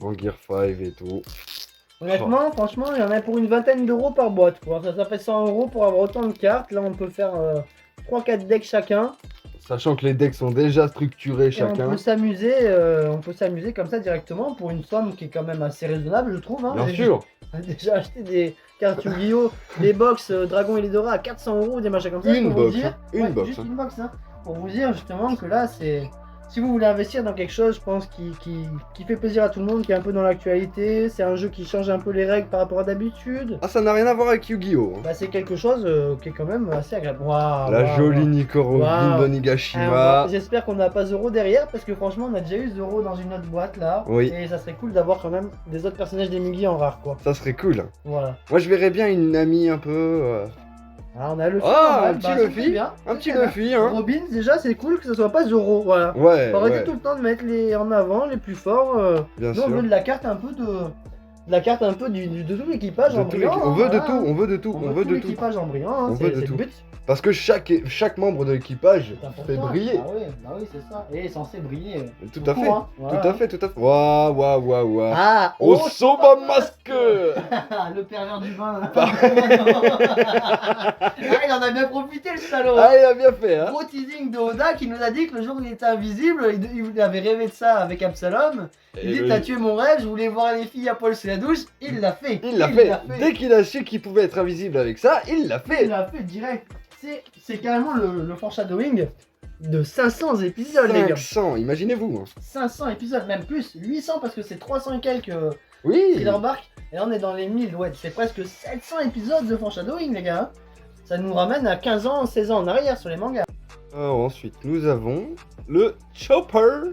en Gear 5 et tout. Honnêtement, franchement, il y en a pour une vingtaine d'euros par boîte. Quoi. Ça fait 100 euros pour avoir autant de cartes. Là, on peut faire 3-4 decks chacun. Sachant que les decks sont déjà structurés Et chacun. on peut s'amuser comme ça directement pour une somme qui est quand même assez raisonnable, je trouve. Hein. Bien J'ai sûr. déjà acheté des cartes Yu-Gi-Oh, des box Dragon et Lidora à 400 euros, des machins comme ça. Une pour vous box, dire. hein. Une box, Juste hein. une box, hein. Pour vous dire justement que là, c'est. Si vous voulez investir dans quelque chose, je pense, qui fait plaisir à tout le monde, qui est un peu dans l'actualité, c'est un jeu qui change un peu les règles par rapport à d'habitude. Ah, ça n'a rien à voir avec Yu-Gi-Oh! Hein. Bah, c'est quelque chose qui est quand même assez agréable. Waouh, La waouh, jolie waouh. Nico Robin Waouh. d'Onigashima. J'espère qu'on n'a pas Zoro derrière parce que franchement on a déjà eu Zoro dans une autre boîte là. Oui. Et ça serait cool d'avoir quand même des autres personnages des Mugi en rare quoi. Ça serait cool. Voilà. Moi, je verrais bien une amie un peu. Ah, on a Luffy. Ah, normal. un petit Bah, ça Luffy. fait bien. Un petit C'est bien. Luffy, hein. Robin déjà c'est cool que ce soit pas Zoro. Voilà. Ouais, Faut arrêter ouais, tout le temps de mettre les en avant les plus forts. bien Nous on veut sûr. de la carte un peu de la carte un peu de tout l'équipage en De tous les- brillant. On veut de hein, tout, voilà. on veut de tout, on veut tout de tout. l'équipage en brillant. Hein, On c'est veut de c'est le tout. but. Parce que chaque membre de l'équipage C'est important. fait briller. Bah oui, c'est ça. Et est censé briller. Tout beaucoup, à fait. hein. Voilà. Tout à fait, tout à fait. Waouh, waouh, waouh, waouh. Ah, Au oh, Soba Masque. le pervers du vin. Ah, il en a bien profité le salaud. Ah, il a bien fait, hein. Gros teasing de Oda qui nous a dit que le jour où il était invisible, il avait rêvé de ça avec Absalom. Il dit t'as tué mon rêve, je voulais voir les filles à poil sous la douche. Il l'a fait. Il l'a fait. Dès qu'il a su qu'il pouvait être invisible avec ça, il l'a Il fait. l'a fait direct. C'est carrément le foreshadowing de 500 épisodes les gars. 500, imaginez-vous. Hein. 500 épisodes, même plus. 800 parce que c'est 300 et quelques Oui. Thriller Bark. Et là on est dans les 1000. Ouais, c'est presque 700 épisodes de foreshadowing les gars. Ça nous ramène à 15 ans, 16 ans en arrière sur les mangas. Alors, ensuite, nous avons le Chopper.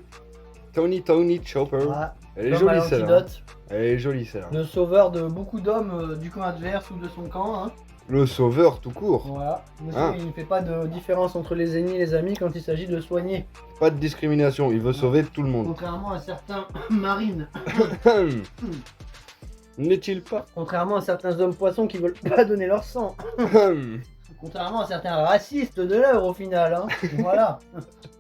Tony Chopper. Voilà. Elle est L'homme à jolie celle-là. l'antidote. Elle est jolie celle-là. Le sauveur de beaucoup d'hommes du camp adverse ou de son camp. Hein. Le sauveur tout court. Voilà. Monsieur, Ah. il ne fait pas de différence entre les ennemis et les amis quand il s'agit de soigner. Pas de discrimination, il veut sauver tout le monde. Contrairement à certains marines. N'est-il pas? Contrairement à certains hommes poissons qui veulent pas donner leur sang. Contrairement à certains racistes de l'heure au final. Hein. Voilà.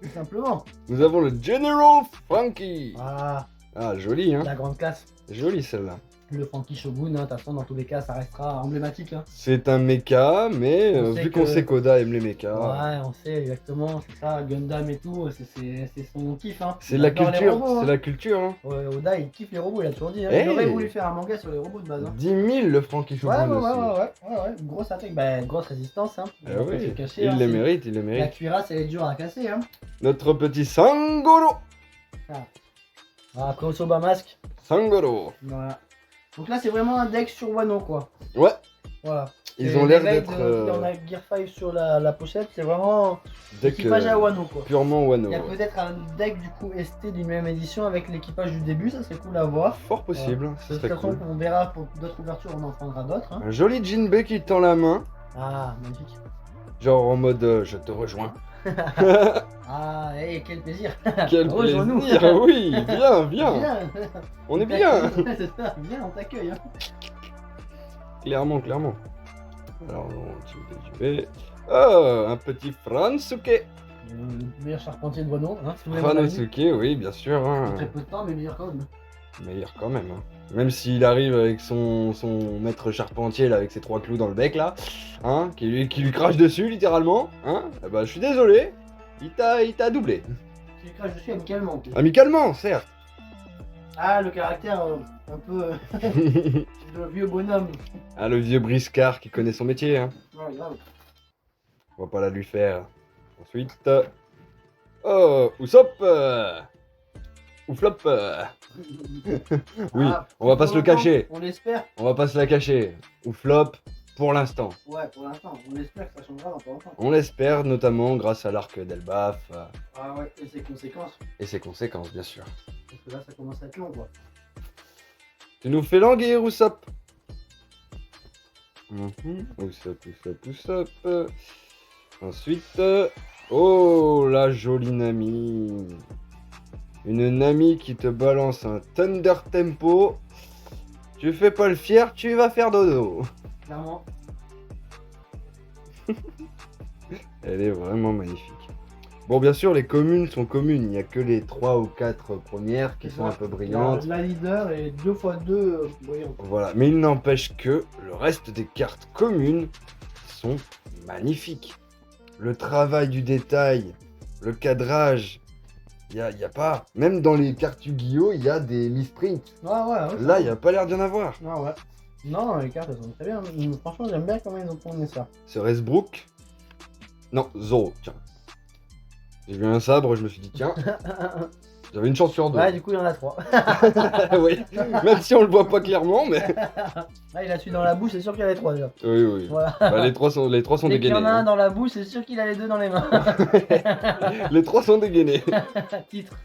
Tout simplement. Nous avons le General Frankie. Voilà. Ah, joli, hein. La grande classe. Joli celle-là. Le Frankie Shogun, hein, de toute façon, dans tous les cas, ça restera emblématique. Hein. C'est un mecha, mais On sait vu que- qu'on sait qu'Oda aime les mechas, Ouais, on sait exactement, c'est ça, Gundam et tout, c'est son kiff. Hein. c'est Il la adore les culture. robots, hein. C'est la culture, hein. Ouais, Oda, il kiffe les robots, il a toujours dit. Hein. Hey. Il aurait voulu faire un manga sur les robots de base. Hein. 10 000 le Frankie Ouais, Shogun aussi. ouais. Grosse attaque, bah, grosse résistance. Hein. Ah On peut oui, se le cacher, il hein, les c'est- mérite, il les La mérite. cuirasse, elle est dure à casser. Hein. Notre petit Sangoro. Ah, après, Osoba Mask. Sangoro. Voilà. Donc là, c'est vraiment un deck sur Wano, quoi. Ouais, Voilà. ils Et ont l'air l'éveil d'être On a Gear 5 sur la pochette, c'est vraiment deck l'équipage à Wano, quoi. purement Wano. Il y a peut-être un deck du coup ST d'une même édition avec l'équipage du début, ça serait cool à voir. Fort possible, De ce toute serait façon, cool. on verra pour d'autres ouvertures, on en prendra d'autres. Hein. Un joli Jinbei qui tend la main, Ah, magnifique. genre en mode je te rejoins. Ah, hey, quel plaisir. Quel Rejoins-nous. plaisir. Oui, viens, viens. On est bien. C'est ça, viens, on t'accueille. Hein. clairement, clairement. Alors, tu vais. Oh, un petit Fransuke. Le meilleur charpentier de Wano, hein, si vous voulez mon avis. Fransuke, oui, bien sûr. Hein. Très peu de temps, mais meilleur quand même. Meilleur quand même. Hein. Même s'il arrive avec son maître charpentier, là, avec ses 3 clous dans le bec, là, hein, qui lui crache dessus, littéralement, hein, eh ben, je suis désolé, il t'a doublé. Tu craches dessus amicalement. En plus. Amicalement, certes. Ah, le caractère un peu de vieux bonhomme. Ah, le vieux briscard qui connaît son métier, hein. Ouais, grave. On va pas la lui faire. Ensuite... Oh, Usopp Ouflop Oui, Ah, on va pas se le cacher. On l'espère. On va pas se la cacher. Ouflop, pour l'instant. Ouais, pour l'instant. On espère que ça changera dans pas longtemps. On l'espère notamment grâce à l'arc d'Elbaf Ah ouais, et ses conséquences. et ses conséquences, bien sûr. Parce que là, ça commence à être long, quoi. Tu nous fais languir, Usopp. Usopp, Usopp, Usopp. Ensuite... Oh, la jolie Nami. Une Nami qui te balance un Thunder Tempo. Tu fais pas le fier, tu vas faire dodo. Clairement. Elle est vraiment magnifique. Bon, bien sûr, les communes sont communes. Il n'y a que les 3 ou 4 premières qui sont un peu brillantes. La leader est 2x2 brillante. Voilà, mais il n'empêche que le reste des cartes communes sont magnifiques. Le travail du détail, le cadrage, il y a pas... Même dans les cartes Yu-Gi-Oh, il y a des misprints. Ouais, ouais. Là, il n'y a pas l'air d'y en avoir. Ah ouais. Non, les cartes, elles sont très bien. Franchement, j'aime bien comment ils ont tourné ça. Serait-ce Brook? Non, Zoro, tiens. J'ai vu un sabre, je me suis dit, tiens, j'avais une chance sur 2. Ouais, du coup, il y en a 3. Oui, même si on le voit pas clairement, mais... Là, il a su dans la bouche, c'est sûr qu'il y en avait 3 déjà. Oui, oui. Voilà. Bah, les trois sont Dès qu'il y dégainés. en a un Hein. dans la bouche, c'est sûr qu'il a les 2 dans les mains. Les 3 sont dégainés. Titre.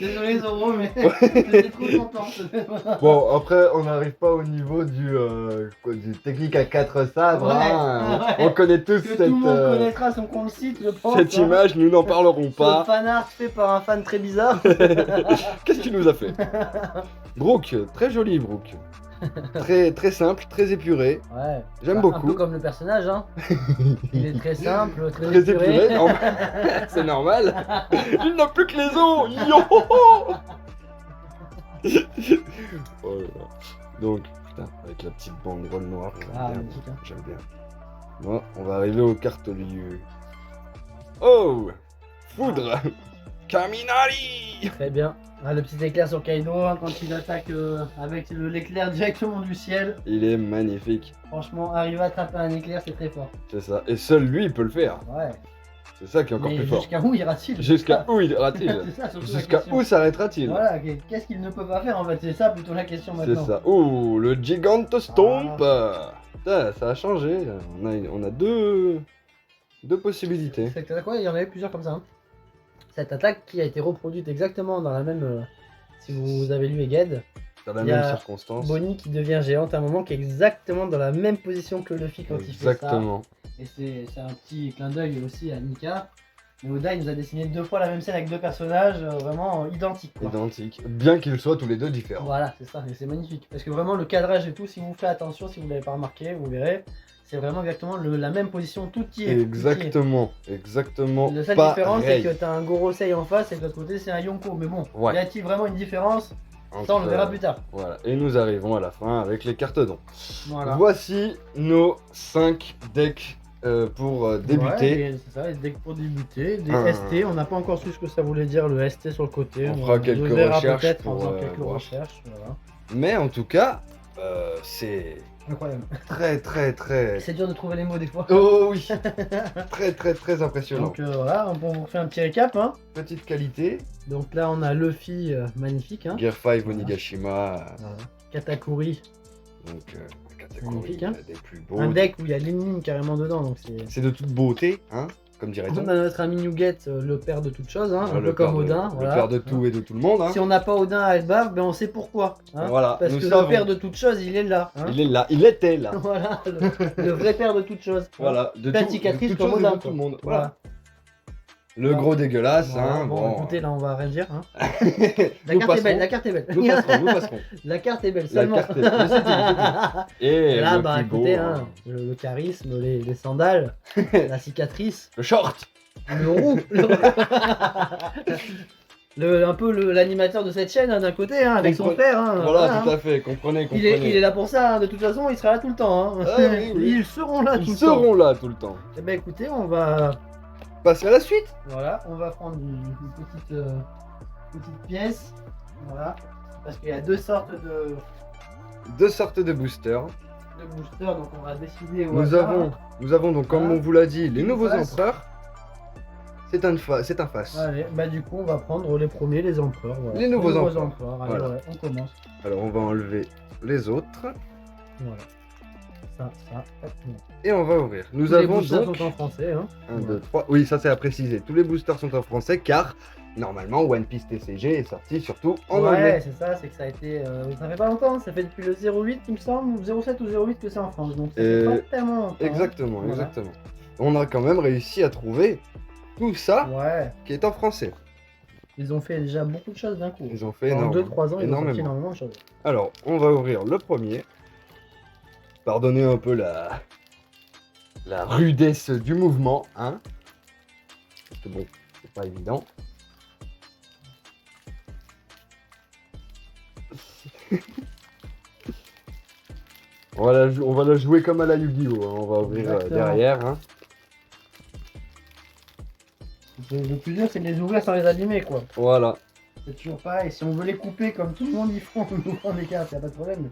Désolé Zoro, mais j'étais trop content. Bon, après, on n'arrive pas au niveau du technique à 4 sabres. Ouais, Hein. ouais. On connaît tous Que tout le monde cette, connaîtra son compte site, je pense. cette hein. image, nous n'en parlerons Ce pas. fan art fait par un fan très bizarre. Qu'est-ce qu'il nous a fait? Brooke, très joli Brooke. Très, très simple, très épuré. Ouais. J'aime Un beaucoup. peu comme le personnage, hein. Il est très simple, très, Très épuré. épuré, c'est normal. Il n'a plus que les os. Yo Oh là là. Donc, putain, avec la petite banderole noire, Ah, j'aime bien. magnifique, hein. J'aime bien. Bon, on va arriver aux cartes lieu. Oh, foudre. Kaminari. Très bien. Ah, le petit éclair sur Kaido hein, quand il attaque avec l'éclair directement du ciel. Il est magnifique. Franchement, arriver à attraper un éclair, c'est très fort. C'est ça. Et seul lui, il peut le faire. Ouais. C'est ça qui est encore Mais plus fort. jusqu'à où ira-t-il Jusqu'à où ira-t-il? C'est ça, surtout la Jusqu'à question. où s'arrêtera-t-il? Voilà, qu'est-ce qu'il ne peut pas faire en fait? C'est ça plutôt la question C'est maintenant. ça. Oh, le Gigant Stomp. Putain, ça a changé. On a deux possibilités. C'est que quoi, il y en avait plusieurs comme ça. Hein. Cette attaque qui a été reproduite exactement dans la même. Si vous avez lu Eged, Dans la Il y même a circonstance. Bonnie qui devient géante à un moment qui est exactement dans la même position que Luffy quand il fait ça. Exactement. Et c'est un petit clin d'œil aussi à Nika. Mais Oda il nous a dessiné 2 fois la même scène avec 2 personnages vraiment identiques. Quoi. Identique. Bien qu'ils soient tous les deux différents. Voilà, c'est ça, et c'est magnifique. Parce que vraiment le cadrage et tout, si vous faites attention, si vous ne l'avez pas remarqué, vous verrez, c'est vraiment exactement la même position, tout y est. Exactement. Exactement. La seule pareil. différence, c'est que tu as un Gorosei en face et de l'autre côté, c'est un Yonko. Mais bon, Ouais. y a-t-il vraiment une différence? Entre- Ça, on le verra plus tard. Voilà. Et nous arrivons à la fin avec les cartes dons. Voilà. Voici nos 5 decks pour débuter. Ouais, c'est ça, les decks pour débuter. Des Ah. ST, on n'a pas encore su ce que ça voulait dire le ST sur le côté. On fera quelques le verra recherches peut-être en pour, faisant quelques voir. recherches. Voilà. Mais en tout cas, c'est Incroyable. très très très... C'est dur de trouver les mots des fois. Oh oui. Très très très impressionnant. Donc voilà, on vous fait un petit récap. Hein. Petite qualité. Donc là, on a Luffy, magnifique. Hein. Gear 5 Onigashima. Voilà. Katakuri, Donc Katakuri, Magnifique, hein. des plus beaux. un deck où il y a l'énigme carrément dedans. Donc c'est. C'est de toute beauté, hein, comme dirait-on. On a notre ami Nugget, le père de toutes choses, hein, un Le peu comme père de- Odin. Le voilà. père de tout et de tout le monde. Hein. Si on n'a pas Odin à Elbaf, ben on sait pourquoi. Hein, Voilà, parce nous que savons. le père de toutes choses, il est là. Hein. Il est là, il était là. Voilà, le vrai père de toutes choses. Voilà, de Plein de tout, cicatrices de toute comme chose et Odin, de tout quoi. le monde. Voilà. Le Non. gros dégueulasse, Voilà, hein. bon, écoutez, là, on va rien dire. Hein. La Nous carte est belle, passerons. la carte est belle. Nous passerons. La carte est belle, La seulement. carte est belle, mais c'est tout, c'est tout. Et Là, le bah plus écoutez, beau, hein, le charisme, les sandales, la cicatrice, le short. le roux, un peu l'animateur de cette chaîne hein, d'un côté, hein, avec son Compre- frère. Hein, Voilà, tout hein. à fait, comprenez. Il est là pour ça, hein, de toute façon, il sera là tout le temps. Hein. Ah oui, oui. Ils seront là tout Ils le temps. seront là tout le temps. Eh ben écoutez, on va, Passer à la suite. voilà, on va prendre une petite pièce, voilà, parce qu'il y a deux sortes de Deux sortes de boosters. boosters, donc on va décider. au Nous hasard. avons donc, comme Voilà. on vous l'a dit, les Une nouveaux face. empereurs. C'est un face. Allez, bah du coup, on va prendre les premiers, les empereurs. Voilà. Les nouveaux empereurs. Allez, Voilà. ouais, on commence. Alors on va enlever les autres Voilà. Ça, hop, non. et on va ouvrir. Nous Tous les avons boosters donc sont en français. Hein. 1, 2, 3. Oui, ça c'est à préciser. Tous les boosters sont en français car normalement One Piece TCG est sorti surtout en ouais, anglais. c'est ça, c'est que ça a été. Ça fait pas longtemps, ça fait depuis le 08, il me semble, ou 07 ou 08 que c'est en France. Donc ça fait pas tellement longtemps. Exactement, Voilà. exactement. On a quand même réussi à trouver tout ça Ouais, qui est en français. ils ont fait déjà beaucoup de choses d'un coup. Ils ont fait En énormément. 2-3 ans, ils ont sorti énormément. énormément de choses. Alors, on va ouvrir le premier. Pardonnez un peu la rudesse du mouvement, hein. Parce que bon, c'est pas évident. On va la jouer comme à la Yu-Gi-Oh! Hein. On va ouvrir Exactement. derrière. Hein. Le plus dur, c'est de les ouvrir sans les abîmer, quoi. Voilà. C'est toujours pareil. Si on veut les couper comme tout le monde y font, nous on les cartes, y a pas de problème.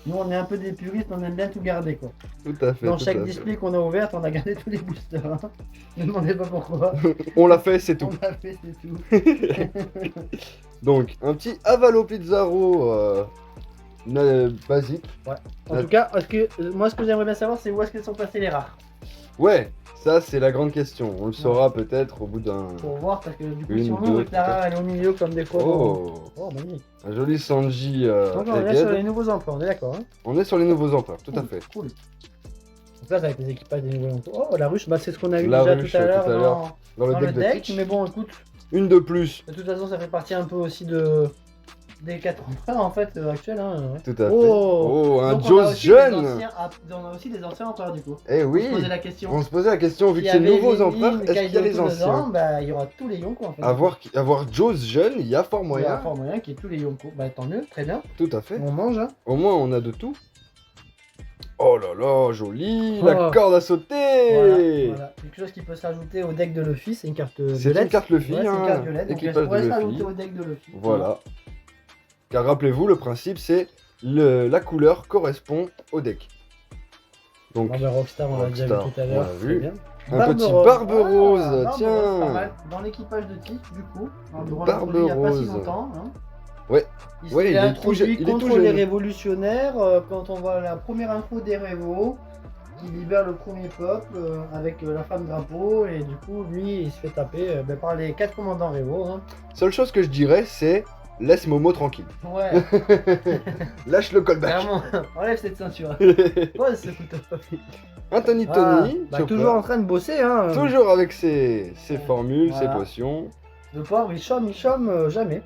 Nous, on est un peu des puristes, on aime bien tout garder, quoi. Tout à fait. Dans tout chaque à fait. display qu'on a ouvert, on a gardé tous les boosters. Hein. Ne demandez pas pourquoi. On l'a fait, c'est tout. On l'a fait, c'est tout. Donc, un petit Avalo Pizarro basique. En tout cas, moi, ce que j'aimerais bien savoir, c'est où est-ce qu'ils sont passés les rares. Ouais, ça c'est la grande question. On le saura peut-être au bout d'un. Pour voir, parce que du coup, Une, si on deux, ouvre et que la rare, elle est au milieu comme des fois. Oh, Oh, magnifique. un joli Sanji Donc, on est là sur Egghead. les nouveaux emplois, on est d'accord. Hein. On est sur les nouveaux empereurs, tout à fait. Cool. Donc là, c'est avec les équipages des nouveaux emplois. Oh, la ruche, bah, c'est ce qu'on a vu La déjà ruche, tout à l'heure tout à l'heure, Dans le dans deck le de deck. Teach. Mais bon, écoute, Une de plus, de toute façon, ça fait partie un peu aussi des 4 empereurs en fait actuels. Hein. tout à fait. Oh. Oh, un Donc, on a Jaws aussi jeune. on a aussi des anciens empereurs du coup. Eh oui. On se posait la question. On se posait la question, vu S'il que y c'est avait nouveaux Lénine, empereurs, est-ce qu'il y a les Kaido anciens dedans, bah, il y aura tous les Yonko en fait. Avoir Jaws jeune, il y a fort Il y a moyen. fort moyen qu'il y ait tous les Yonko. Bah tant mieux, très bien. Tout à fait. On mange. Hein. Au moins, on a de tout. Oh là là, joli, Oh. la corde à sauter. Voilà. Quelque chose qui peut s'ajouter au deck de Luffy, c'est une carte C'est violette. une carte Luffy, Ouais, c'est une hein, carte violette, donc elle équipage pourrait de s'ajouter Luffy. au deck de Luffy. Voilà. Car rappelez-vous, le principe c'est la couleur correspond au deck. Donc, Bon, bah, Rockstar, on l'a déjà vu Rockstar, tout à l'heure. on l'a très vu. bien. Un petit Barbe Rose, Barbe tiens. Rose, pas mal. Dans l'équipage de Tiff, du coup. Dans le Barbe il n'y a pas si Rose. longtemps. Hein. Ouais. Il Ouais, s'est il est introduit tout je- il est tout contre les jeune. révolutionnaires. Quand on voit la première info des Révos, qui libère le premier peuple avec la femme drapeau. Et du coup, lui, il se fait taper par les 4 commandants Révos. Hein. seule chose que je dirais c'est laisse Momo tranquille. Ouais, Lâche le callback. clairement. Enlève cette ceinture. Ouais, ce couteau. Anthony Ah, Tony, bah, Chopper. toujours en train de bosser. Hein. Toujours avec ses formules, Voilà. ses potions. Le pauvre, il chôme jamais.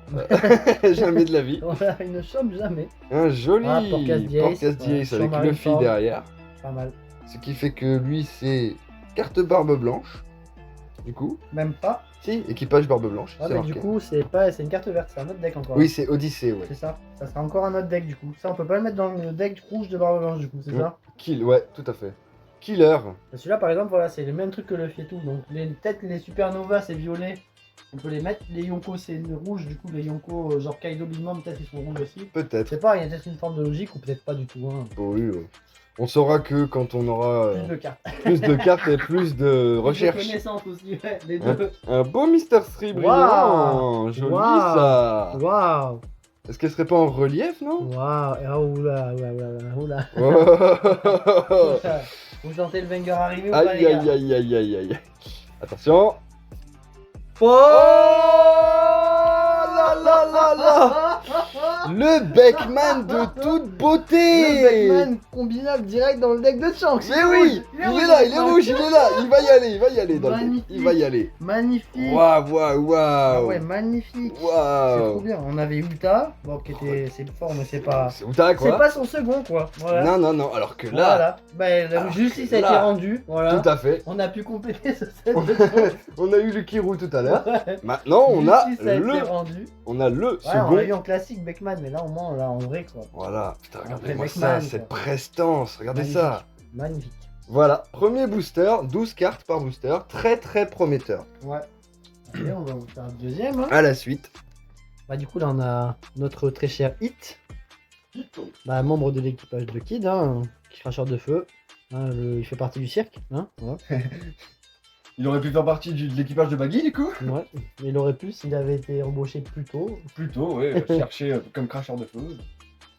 Jamais de la vie. Voilà, il ne chôme jamais. Un joli Ah, Porcas Diace. Porcas Ouais, Diace sur avec Marineford. Luffy derrière. Pas mal. Ce qui fait que lui c'est carte barbe blanche. Du coup, Même pas. si, équipage barbe blanche. Ah, c'est mais marqué. du coup, c'est une carte verte, c'est un autre deck encore. Oui, c'est Odyssée, ouais. C'est ça. Ça sera encore un autre deck du coup. Ça, on peut pas le mettre dans le deck rouge de Barbe Blanche du coup, c'est Mm. ça. Kill, ouais, tout à fait. Killer. Et celui-là, par exemple, voilà, c'est le même truc que le Fietou. Donc, peut-être les Supernovas, c'est violet. On peut les mettre. Les Yonko, c'est rouge. Du coup, les Yonko, genre Kaido Big Mom, peut-être ils sont rouges aussi. Je Peut-être. sais pas, il y a peut-être une forme de logique ou peut-être pas du tout. Hein. Oui, on saura que quand on aura Plus de cartes. plus de cartes et plus de De recherches. connaissances aussi, ouais, les Un, deux. un beau Mister 3 brillant. Joli Waouh. ça. Waouh! Est-ce qu'elle serait pas en relief, non? Waouh! Ah, oula, oula, oula, oula. Oh. Vous sentez le banger arriver ou pas, Aïe les gars? aïe aïe aïe aïe aïe. Attention. Oh Oh là là là là. Le Beckman de toute beauté. Le Beckman combinable direct dans le deck de Shanks. Mais oui, il est là, il est rouge, il est là, il va y aller dans le deck, Magnifique. il va y aller. Magnifique. Waouh, waouh, Ah waouh. ouais, magnifique. C'est trop Waouh. bien. On avait Uta, bon, qui était, c'est fort, mais c'est pas. C'est Uta C'est quoi. pas son second, quoi. Voilà. Non, non, non, alors que là, Voilà. Bah, la Alors justice que a été là, rendue. Voilà. tout à fait. On a pu compléter ce set de On a eu le Kirou tout à l'heure. Ouais. Maintenant, on a Justice a été le rendue. second. On l'a eu en classique Beckman, mais là au moins on l'a en vrai quoi. Voilà, putain, regardez-moi Beckman, ça, quoi. cette prestance, regardez Magnifique. ça. Magnifique. Voilà, premier booster, 12 cartes par booster, très très prometteur. Ouais. Allez, on va en faire un deuxième. Hein. À la suite. Bah du coup là on a notre très cher Hit. Bah, membre de l'équipage de Kid, hein, cracheur de feu. Hein, il fait partie du cirque. Hein, voilà. Il aurait pu faire partie de l'équipage de Baggy du coup. Ouais. Mais il aurait pu s'il avait été embauché plus tôt. Plutôt, ouais, chercher comme cracheur de feu.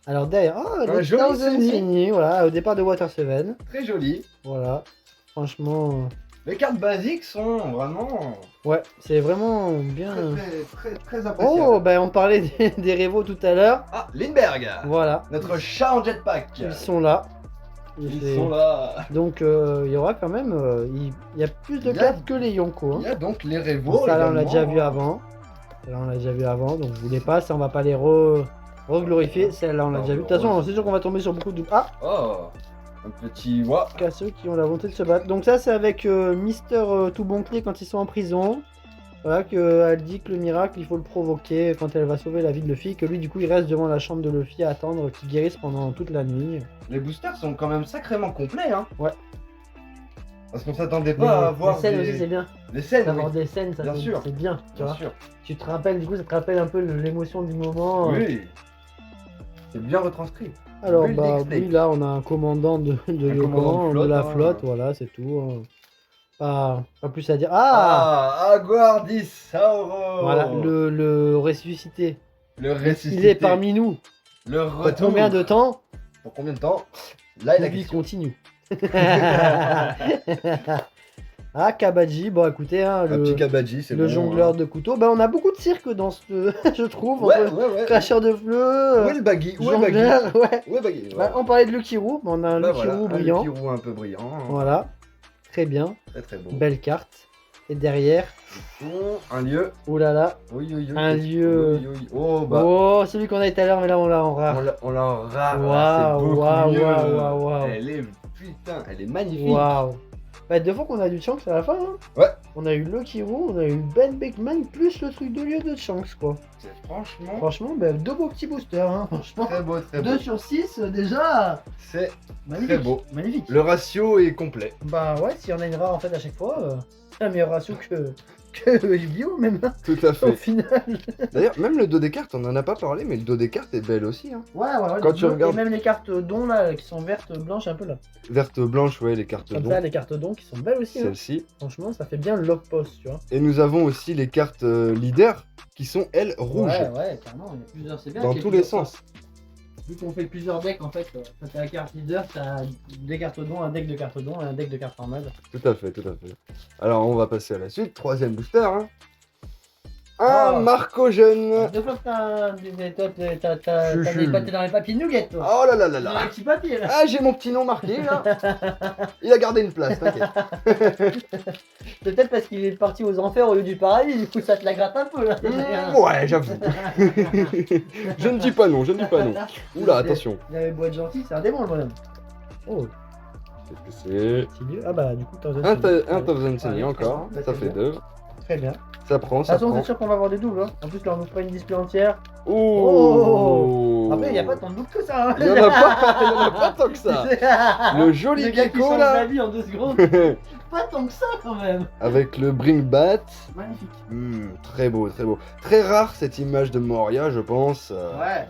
Alors derrière, oh, Un le joli Thousand Sunny. Sunny, voilà, au départ de Water Seven. Très joli. Voilà. Franchement, Les cartes basiques sont vraiment ouais, c'est vraiment bien. très appréciables. Oh, bah on parlait des Révos tout à l'heure. Ah, Lindbergh, Voilà, notre chat en jetpack. ils sont là. Ils C'est- sont là. Donc il y aura quand même, il y a plus de Il y a- cartes que les Yonko. Hein. Il y a donc les Révos. Ça là on l'a également. déjà vu avant. Celle-là on l'a déjà vu avant, donc je voulais pas, ça on va pas les reglorifier. Celle-là on l'a déjà vu. De toute façon c'est sûr qu'on va tomber sur beaucoup de... Ah, Oh, un petit wa. qu'à ceux qui ont la volonté de se battre. Donc ça c'est avec Mister Tout Bon Clé quand ils sont en prison. Voilà, qu'elle dit que le miracle, il faut le provoquer quand elle va sauver la vie de Luffy, que lui, du coup, il reste devant la chambre de Luffy à attendre qu'il guérisse pendant toute la nuit. Les boosters sont quand même sacrément complets, hein. Ouais. Parce qu'on s'attendait pas à voir les scènes des... aussi, c'est bien. les scènes. D'avoir Oui. des scènes, ça Bien c'est sûr. c'est bien, tu Bien vois. sûr. Tu te rappelles, du coup, ça te rappelle un peu l'émotion du moment. Oui. C'est bien retranscrit. Alors, Build bah, explain. oui, là, on a un commandant de commandant de de la flotte, hein. flotte, voilà, c'est tout. Hein. Pas plus à dire. Ah, Aguardisauro. voilà, le ressuscité. Le ressuscité. Il est parmi nous. Le Pour retour. combien de temps? Pour combien de temps? Là est la La vie question. continue. Ah, Kabaji, bon écoutez, hein, Un petit Kabaji, c'est le bon, jongleur hein. de couteau, bah on a beaucoup de cirque dans ce, je trouve, Ouais, entre ouais, ouais. cracheur de Où fleu, est le Baggy? Où est Baggy? jongleur, ouais. Où est Baggy? Bah, on parlait de Lukiru, bah, on a un Bah, Lukiru voilà, un brillant, Lukiru un peu brillant. voilà, très bien, Très très beau. belle carte, et derrière, Un lieu. oh là là, Oui, oui, oui. Un lieu. Oui, oui. Oh bah. oh, celui qu'on a eu tout à l'heure, mais là on l'a en rare, On l'a en rare. Waouh, là, c'est beaucoup waouh, mieux. waouh, waouh. Elle est putain, elle est magnifique. waouh. Bah, deux fois qu'on a du Shanks à la fin, hein. Ouais. On a eu Lukiru, on a eu Ben Beckman, plus le truc de lieu de Shanks, quoi. C'est franchement Franchement, bah, deux beaux petits boosters, hein, franchement. très beau, très beau. 2 sur 6, déjà, C'est magnifique. très beau. Magnifique. Le ratio est complet. Bah ouais, si on a une rare en fait à chaque fois, c'est un meilleur ratio que Yu-Gi-Oh! Même, hein, Tout à au fait. final. D'ailleurs, même le dos des cartes, on en a pas parlé, mais le dos des cartes est belle aussi. Hein. Ouais, ouais, Quand tu regardes- Et même les cartes dons là, qui sont vertes, blanches un peu là. Verte, blanche, ouais, les cartes Comme dons. ça, les cartes dons qui sont belles aussi. Hein. Celle-ci. Franchement, ça fait bien le lock post, tu vois. Et nous avons aussi les cartes leaders qui sont, elles, rouges. Ouais, ouais, carrément. Il y a plusieurs, c'est bien. Dans qu'il y ait tous les plusieurs sens. Vu qu'on fait plusieurs decks en fait, quand t'as la carte leader, t'as des cartes dons, un deck de cartes dons et un deck de cartes normales. Tout à fait, tout à fait. Alors, on va passer à la suite. Troisième booster. Hein. Un Oh. Marco Jeune. Deux fois que t'as Chuchu. des pâtés dans les papiers nougat, toi. Oh là là là là. Les petits papiers là. Ah, j'ai mon petit nom marqué là. Il a gardé une place, t'inquiète. C'est peut-être parce qu'il est parti aux enfers au lieu du paradis, du coup ça te la gratte un peu là. Ouais, j'avoue. Je ne dis pas non, je ne dis pas non. Oula, attention. Il avait beau être gentil, c'est un démon le bonhomme. Oh, Qu'est-ce que c'est c'est mieux. Ah bah du coup, Thousand Un Sunny. Thousand Sunny Allez, encore. bah, Ça c'est fait bien. deux. Très bien. Ça prend, De toute ça façon, prend. c'est sûr qu'on va avoir des doubles. Hein. En plus, là on nous fera une display entière. Oh. Après, il n'y a pas tant de doubles que ça. Hein. Il y en a pas, il y en a pas tant que ça. Le joli Le gars qui gecko change la là. vie en 2 secondes. Pas tant que ça quand même. Avec le Bring Bat. Magnifique. Très beau, très beau. Très rare cette image de Moria, je pense. Ouais.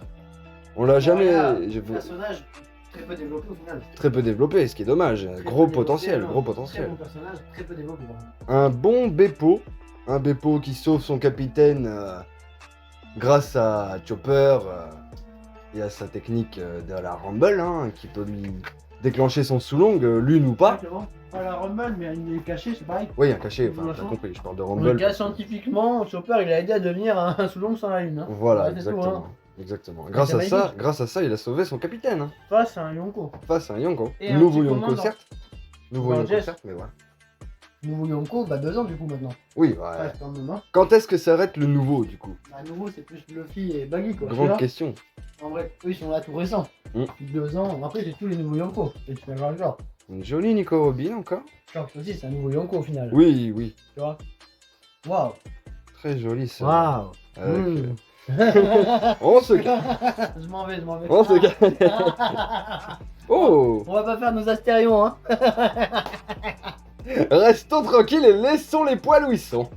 On l'a jamais. Voilà. j'ai- Personnage très peu développé au final. Très peu développé, ce qui est dommage. Très Gros peu potentiel, développé, gros non. potentiel. Très bon personnage, très peu développé. vraiment. Un bon Beppo. Un Beppo qui sauve son capitaine grâce à Chopper et à sa technique de la Rumble, hein, qui peut lui déclencher son sous-long, l'une ou pas. Exactement. Pas la Rumble, mais il est caché, c'est pareil. Oui, un cachet, enfin, De toute t'as façon, compris, je parle de En Rumble. tout cas, parce que- scientifiquement, Chopper il a aidé à devenir un sous-long sans la lune. Hein. Voilà, Ouais, c'est tout, exactement. hein. Exactement. magnifique. Grâce à ça, il a sauvé son capitaine. Hein. Face à un Yonko. Face à un Yonko. Et un Nouveau petit Yonko, commandant. certes. Nouveau Bon, Yonko, Jess. certes, mais voilà. Nouveau Yonko, bah 2 ans du coup maintenant. Oui, ouais. Ouais, quand même, hein. Quand est-ce que s'arrête le nouveau, du coup? Bah, nouveau, c'est plus Luffy et Baggy quoi. tu Grande vois. question. En vrai, eux ils sont là tout récents. Mm. 2 ans. Après, c'est tous les nouveaux Yonko. Et tu vas voir le genre. Une jolie Nico Robin encore. Sharks aussi, c'est un nouveau Yonko au final. Oui, oui. Tu vois. Waouh. Très joli ça. Waouh. Avec, Mm. On se calme. Je m'en vais. On se calme. Oh! On va pas faire nos astérions, hein. Restons tranquilles et laissons les poils où ils sont.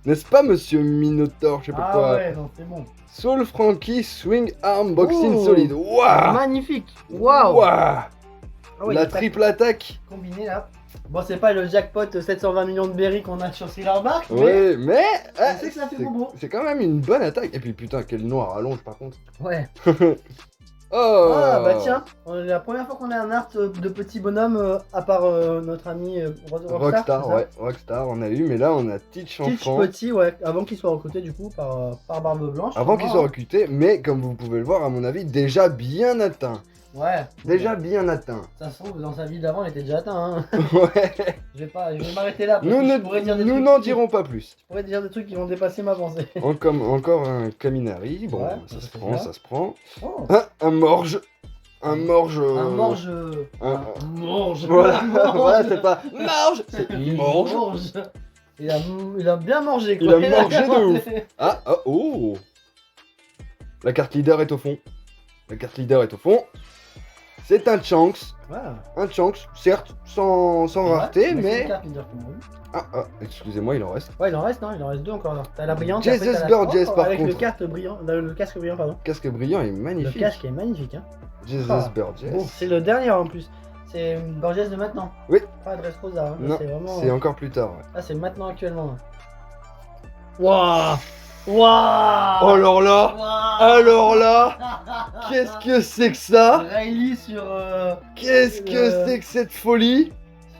N'est-ce pas, monsieur Minotaur, je sais pas Ah quoi. ouais, non, c'est bon. Soul Frankie Swing Arm Boxing Oh. Solide. Waouh! Magnifique. Waouh. Waouh! Ah ouais, La il attaque triple attaque. combinée là. Bon, c'est pas le jackpot 720 millions de berries qu'on a sur Thriller Bark, mais Ouais, mais on sait que ça fait bobo. c'est quand même une bonne attaque. Et puis putain, quel noir allonge par contre. Ouais. Oh! Ah bah tiens, la première fois qu'on a un art de petit bonhomme, à part notre ami Rockstar, c'est ça ouais, Rockstar, on a eu, mais là on a Teach Teach enfant. petit, ouais, avant qu'il soit recruté du coup par Barbe Blanche. Avant qu'il sûrement, soit hein. recruté, mais comme vous pouvez le voir, à mon avis, déjà bien atteint. Ouais. Déjà bien atteint. Ça se trouve, dans sa vie d'avant, il était déjà atteint. Hein. Ouais. Je vais m'arrêter là. Parce Nous que je pourrais dire des nous trucs n'en qui- dirons pas plus. Je pourrais dire des trucs qui vont dépasser ma pensée. Encore un Kaminari. Bon, Ouais, ça ça se fait prend, bien. ça se prend. Oh. Ah, un Morge. Un Morge. Un morge. un- Morge. Voilà, Un morge. voilà, c'est pas Morge, c'est Morge. Morge. Il a bien mangé Il quoi. a mangé bien de ouf. mangé. Ah, ah, oh. La carte leader est au fond. La carte leader est au fond. C'est un Shanks. Ouais. Un Shanks, certes, sans rareté, c'est une mais... carte leader qu'on a eu. Ah, excusez-moi, il en reste. Ouais, il en reste, non, il en reste 2 encore là. T'as la brillante, Jesus après t'as la Burgess, sport, par avec le contre. casque brillant, le casque brillant, pardon. Casque brillant est Le magnifique. casque est magnifique, hein. Jesus Ah. Burgess. Bon, c'est le dernier en plus. C'est une Borges de maintenant. Oui. Pas Dressrosa, hein, mais Non, c'est vraiment. c'est encore plus tard. Ouais. Ah, c'est maintenant actuellement. Là. Waouh. Waouh. Oh alors là, Waouh. alors là, qu'est-ce que c'est que ça? Riley sur. Qu'est-ce que c'est que cette folie?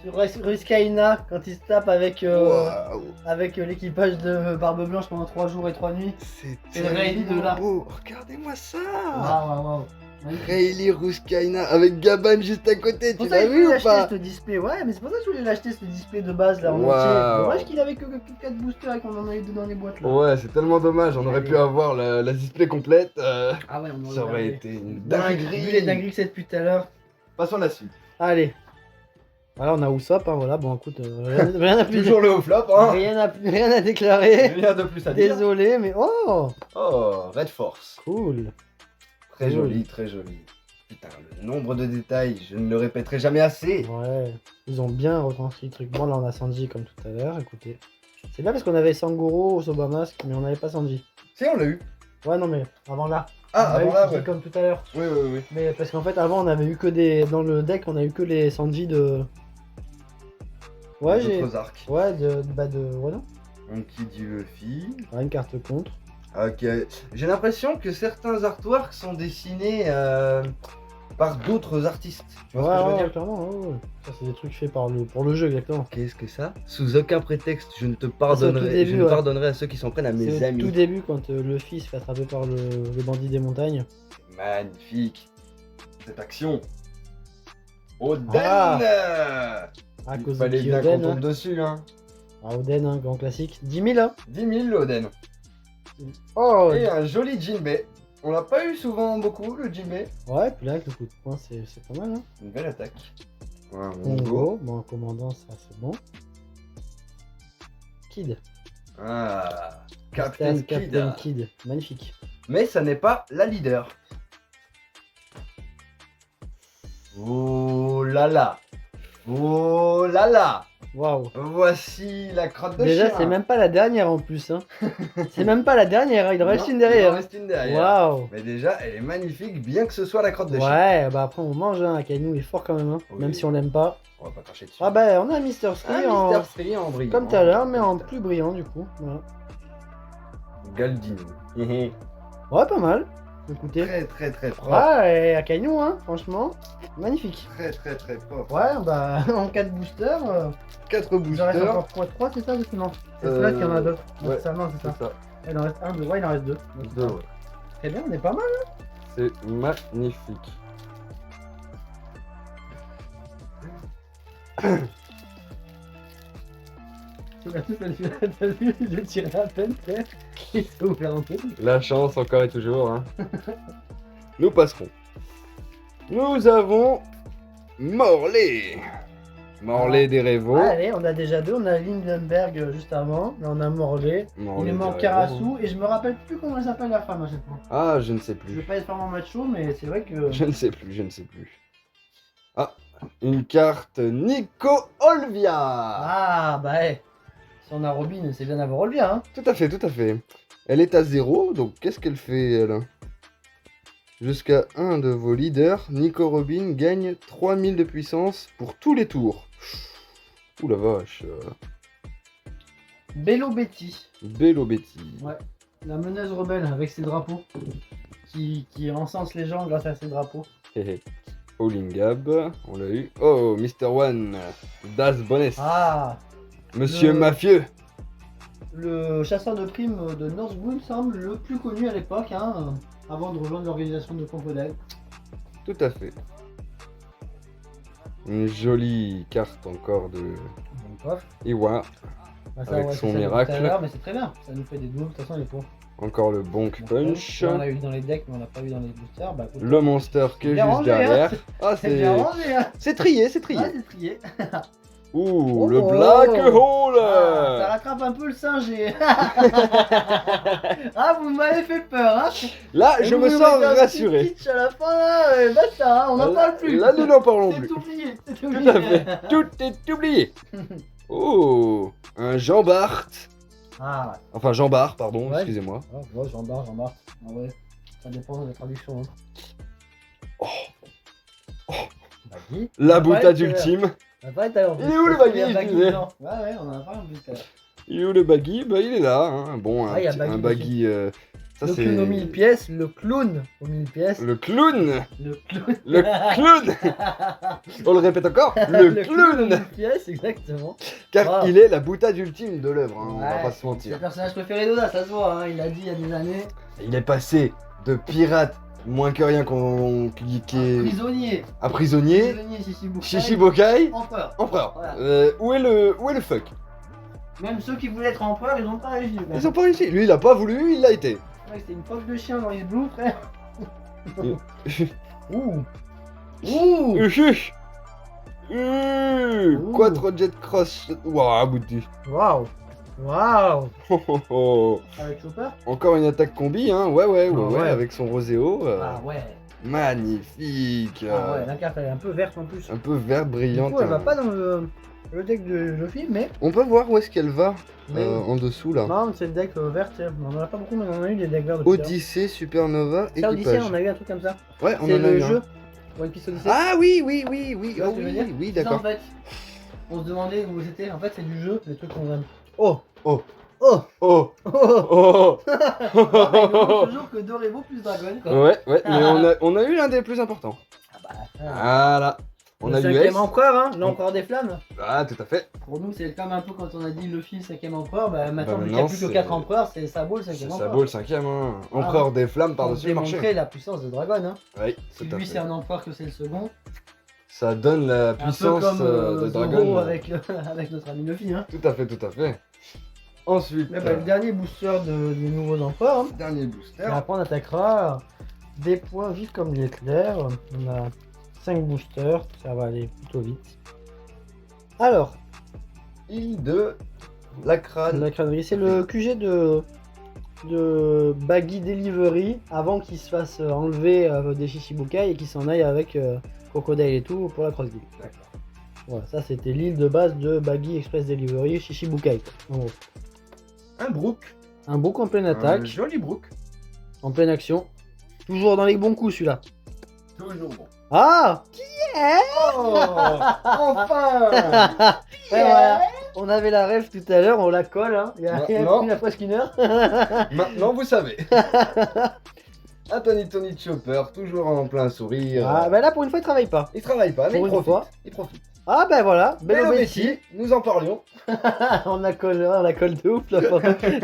Sur Ruskaina quand il se tape avec, Waouh, avec l'équipage de Barbe Blanche pendant 3 jours et 3 nuits. c'est C'est le Rayleigh de tellement là. beau. Regardez-moi ça. Waouh. Magnifique. Rayleigh Ruskaina avec Gaban juste à côté, C'est pour tu ça l'as que je vu voulais ou pas? acheter ce display, ouais, mais c'est pour ça que je voulais l'acheter ce display de base là en Waouh. entier. Dommage qu'il avait que 4 boosters et qu'on en a eu 2 dans les boîtes là. Ouais, c'est tellement dommage, on aurait Allez. pu avoir la display complète. Ah ouais, on Ça aurait regardé. été une Vu les dinguerie. dingueries que c'est depuis tout à l'heure. Passons à la suite. Allez. Voilà, on a Usopp, hein, voilà, bon écoute, rien à plus Toujours le haut flop, hein. rien à déclarer. Rien de plus à dire. Désolé, mais oh, Oh, Red Force. cool. Très Cool. joli, très joli. Putain, le nombre de détails, je ne le répéterai jamais assez. Ouais, ils ont bien retranscrit le truc. Bon, là on a Sanji comme tout à l'heure, écoutez. C'est bien parce qu'on avait Sangoro, Sobamask, mais on n'avait pas Sanji. Si, on l'a eu. Ouais, non, mais avant là. Ah, On a eu avant là, Sanji ouais. comme tout à l'heure. Oui, oui, oui. Mais parce qu'en fait, avant, on avait eu que des. Dans le deck, on a eu que les Sanji de. Ouais, Les j'ai. autres arcs. Ouais, de. Ouais, non. Donc, qui dit Luffy. Ouais, une carte contre. Ok. J'ai l'impression que certains artworks sont dessinés par d'autres artistes. Tu vois ce que je veux dire? clairement, ouais. Ça, c'est des trucs faits pour le jeu, exactement. Qu'est-ce que ça? Sous aucun prétexte, je ne te C'est au tout pardonnerai. début, je ne ouais. pardonnerai à ceux qui s'en prennent à mes C'est au amis. tout début, quand Luffy se fait attraper par le bandit des montagnes. Magnifique. Cette action. Oden. À Il cause fallait de bien Oden, qu'on tombe hein. dessus, hein. Ah, Oden, hein, grand classique. 10 000, hein. 10 000 le Oden. Oh, Et un joli Jinbei. On l'a pas eu souvent beaucoup, le Jinbei. ouais, puis là, avec le coup de poing, c'est pas mal, hein. Une belle attaque. Ouais, Congo, bon, commandant, ça c'est bon. Kid. Ah, Captain Stas, Kid. Captain Kid. Magnifique. Mais ça n'est pas la leader. Oh là là. Oh là là. Waouh. Voici la crotte de Déjà, chien. c'est même pas la dernière en plus, hein. C'est même pas la dernière, hein. Il en reste une Il en derrière. reste une derrière. Waouh. Mais déjà, elle est magnifique, bien que ce soit la crotte de chien. Ouais, bah après, on mange, hein. Akainu est fort quand même, hein. Oui. Même si on l'aime pas. On va pas cracher dessus. Ah bah, on a Mister Ah, Free en. Mister Free en brillant. Comme tout à l'heure, mais en plus brillant du coup. Voilà. Galdino. Ouais, pas mal. Écoutez. Très très très propre. Ouais, et Akainu, hein, franchement. Magnifique. Très très très propre. Ouais, bah, en 4 boosters. 4 J'en reste boosters. encore 3, c'est ça, ou non? C'est Euh, là qu'il y en a d'autres. ouais, Ça, non, c'est C'est ça. ça. Il en reste un, deux. Ouais, il en reste deux. Deux, ouais. Très bien, on est pas mal. C'est magnifique. T'as vu, je tirais à peine, frère. Il s'est ouvert un peu. La chance encore et toujours. Hein. Nous passerons. Nous avons Morlaix. Morlaix des Révaux. Allez, on a déjà deux. On a Lindenberg juste avant. Là, on a Morlaix. Morlaix Il est mort des Karasu. Et je me rappelle plus comment elle s'appelle la femme à chaque fois. Ah, je ne sais Je veux plus. pas être vraiment macho, mais c'est vrai que. Je ne sais plus, je ne sais plus. Ah, une carte Nico Olvia. Ah, bah, ouais. Si on a Robin, c'est bien d'avoir Olvia, hein. Tout à fait, tout à fait. Elle est à 0, donc qu'est-ce qu'elle fait, elle? Jusqu'à un de vos leaders, Nico Robin gagne 3000 de puissance pour tous les tours. Ouh la vache. Bello Betty. Bello Betty. Ouais. La meneuse rebelle avec ses drapeaux. Qui encense les gens grâce à ses drapeaux. Olingab, on l'a eu. Oh, Mr. One, Das Bonnes. Ah, Monsieur le- Mafieux. le chasseur de primes de Northwood semble le plus connu à l'époque, hein, avant de rejoindre l'organisation de Crocodile. Tout à fait. Une jolie carte encore de Bon coffre. Iwa. Bah, Avec c'est son ça depuis miracle. tout à l'heure, mais c'est très bien. Ça nous fait des doubles, de toute façon, les points. Encore le Bonk Punch. Là, on l'a eu dans les decks, mais on l'a pas eu dans les boosters. Bah, écoute, Le monster qui est bien juste rangé, hein. derrière. Ah, c'est bien c'est. rangé, hein. C'est trié, c'est Ah, trié. c'est trié. Ouh, Oh, le oh. Black Hole. Ah, ça rattrape un peu le singe et... Ah, vous m'avez fait peur, hein. Là, Et je vous me nous sens mettez un petit rassuré. pitch à la fin, là, basta, hein, on n'en parle plus. Là, nous n'en parlons C'est plus. oublié, c'est Tout oublié. à fait. Tout est oublié. Oh, un Jean Bart. Ah, Enfin, Jean Bart, pardon, Ouais. excusez-moi. ouais, j'en barre. Ah ouais, ça dépend de la traduction. Hein. Oh. Baggy. La Ouais, boutade c'est ultime. On a parlé tout à l'heure. Il est où, le Baggy, Il y a je Baggy disais. dedans. Ouais, on en a parlé un peu tout à l'heure. Il est où le baggy? Bah, il est là. Hein. Bon, Ah, il y a un Baggy baggy. Ça, Le c'est. clown aux 1000 pièces, le clown aux 1000 pièces. Le clown. Le clown. Le clown. On le répète encore. Le aux clown. 1000 pièces, exactement. Car Wow. il est la boutade ultime de l'œuvre. Hein, on va Ouais, pas se C'est le mentir. personnage préféré d'Oda, ça se voit, hein, il l'a dit il y a des années. Il est passé de pirate, moins que rien qui est Prisonnier. à prisonnier, Prisonnier Shishibukai. Shishibokai, Empereur. empereur. Voilà. Où est le fuck? Même ceux qui voulaient être empereur, ils ont pas réussi. quoi. Ils ont pas réussi. Lui, il a pas voulu, il l'a été. Ouais, c'était une poche de chien dans les Blue, frère. Ouh. Ouh. Uhuh. Ouh. Quattro jet cross. Waouh, abouti. Waouh. Waouh. Oh, oh, oh. Avec Chopper. Encore une attaque combi, hein. Ouais, Ah ouais. avec son Roséo. Ah ouais. Magnifique. Ah ouais, la carte elle est un peu verte en plus. Un peu vert, Du brillante. coup, elle va hein. pas dans le deck de Jofi, mais. On peut voir où est-ce qu'elle va mais... en dessous là. Non, c'est le deck vert, tu sais. On en a pas beaucoup, mais on en a eu des decks verts depuis. Odyssée, Supernova, Ça, Odyssée, équipage. on a eu un truc comme ça. Ouais, on C'est en a le eu un. jeu One Piece Odyssey. Ah oui. Tu Oh, vois ce que je veux dire oui, C'est ça, d'accord. en fait. On se demandait où c'était. En fait, c'est du jeu, les trucs qu'on aime. Oh. Oh. Oh. Oh. Oh. Oh. Ah, mais il nous manque toujours que Dorebo plus Dragon, quoi. Ouais, mais on a eu l'un des plus importants. Ah bah, Voilà. On le a eu cinquième S. empereur, hein, l'empereur des flammes. Ah, tout à fait. Pour nous, c'est comme un peu quand on a dit Luffy, cinquième empereur. Bah maintenant, Bah, vu qu'il n'y a maintenant, plus que c'est- 4 empereurs, c'est Sabo le C'est cinquième Sabo empereur. le cinquième, hein. Ah, Empereur des flammes Pour par-dessus le démontrer marché. la puissance de Dragon. Hein. Oui, Si tout à lui, c'est fait. un empereur que c'est le second. Ça donne la Un peu puissance comme de Zoro Dragon. avec, avec notre ami Luffy. Hein. Tout à fait, tout à fait. Ensuite, Mais bah, le dernier booster des nouveaux empereurs. Hein. dernier booster. Et après, on attaquera des points vifs comme l'éclair. On a 5 boosters, ça va aller plutôt vite. Alors, Île de la crâne. la crânerie, c'est le QG de Baggy Delivery avant qu'il se fasse enlever des Shishibukai et qu'il s'en aille avec Crocodile et tout pour la cross guild. D'accord. Voilà, ça c'était l'île de base de Baggy Express Delivery Shishibukai. En gros. Un brook. Un brook en pleine Un attaque, joli brook. en pleine action. Toujours dans les bons coups celui-là. Toujours bon. Ah. Oh, enfin. Ouais, voilà. On avait la rêve tout à l'heure, on la colle, hein. Il y a, Non, il y a non. presque une heure. Maintenant, vous savez. Tony Chopper, toujours en plein sourire. Ah, bah là pour une fois il travaille pas. Il travaille pas, mais Pour il une profite. fois. Il profite. Ah ben voilà, Belometti. nous en parlions. On la colle de ouf là.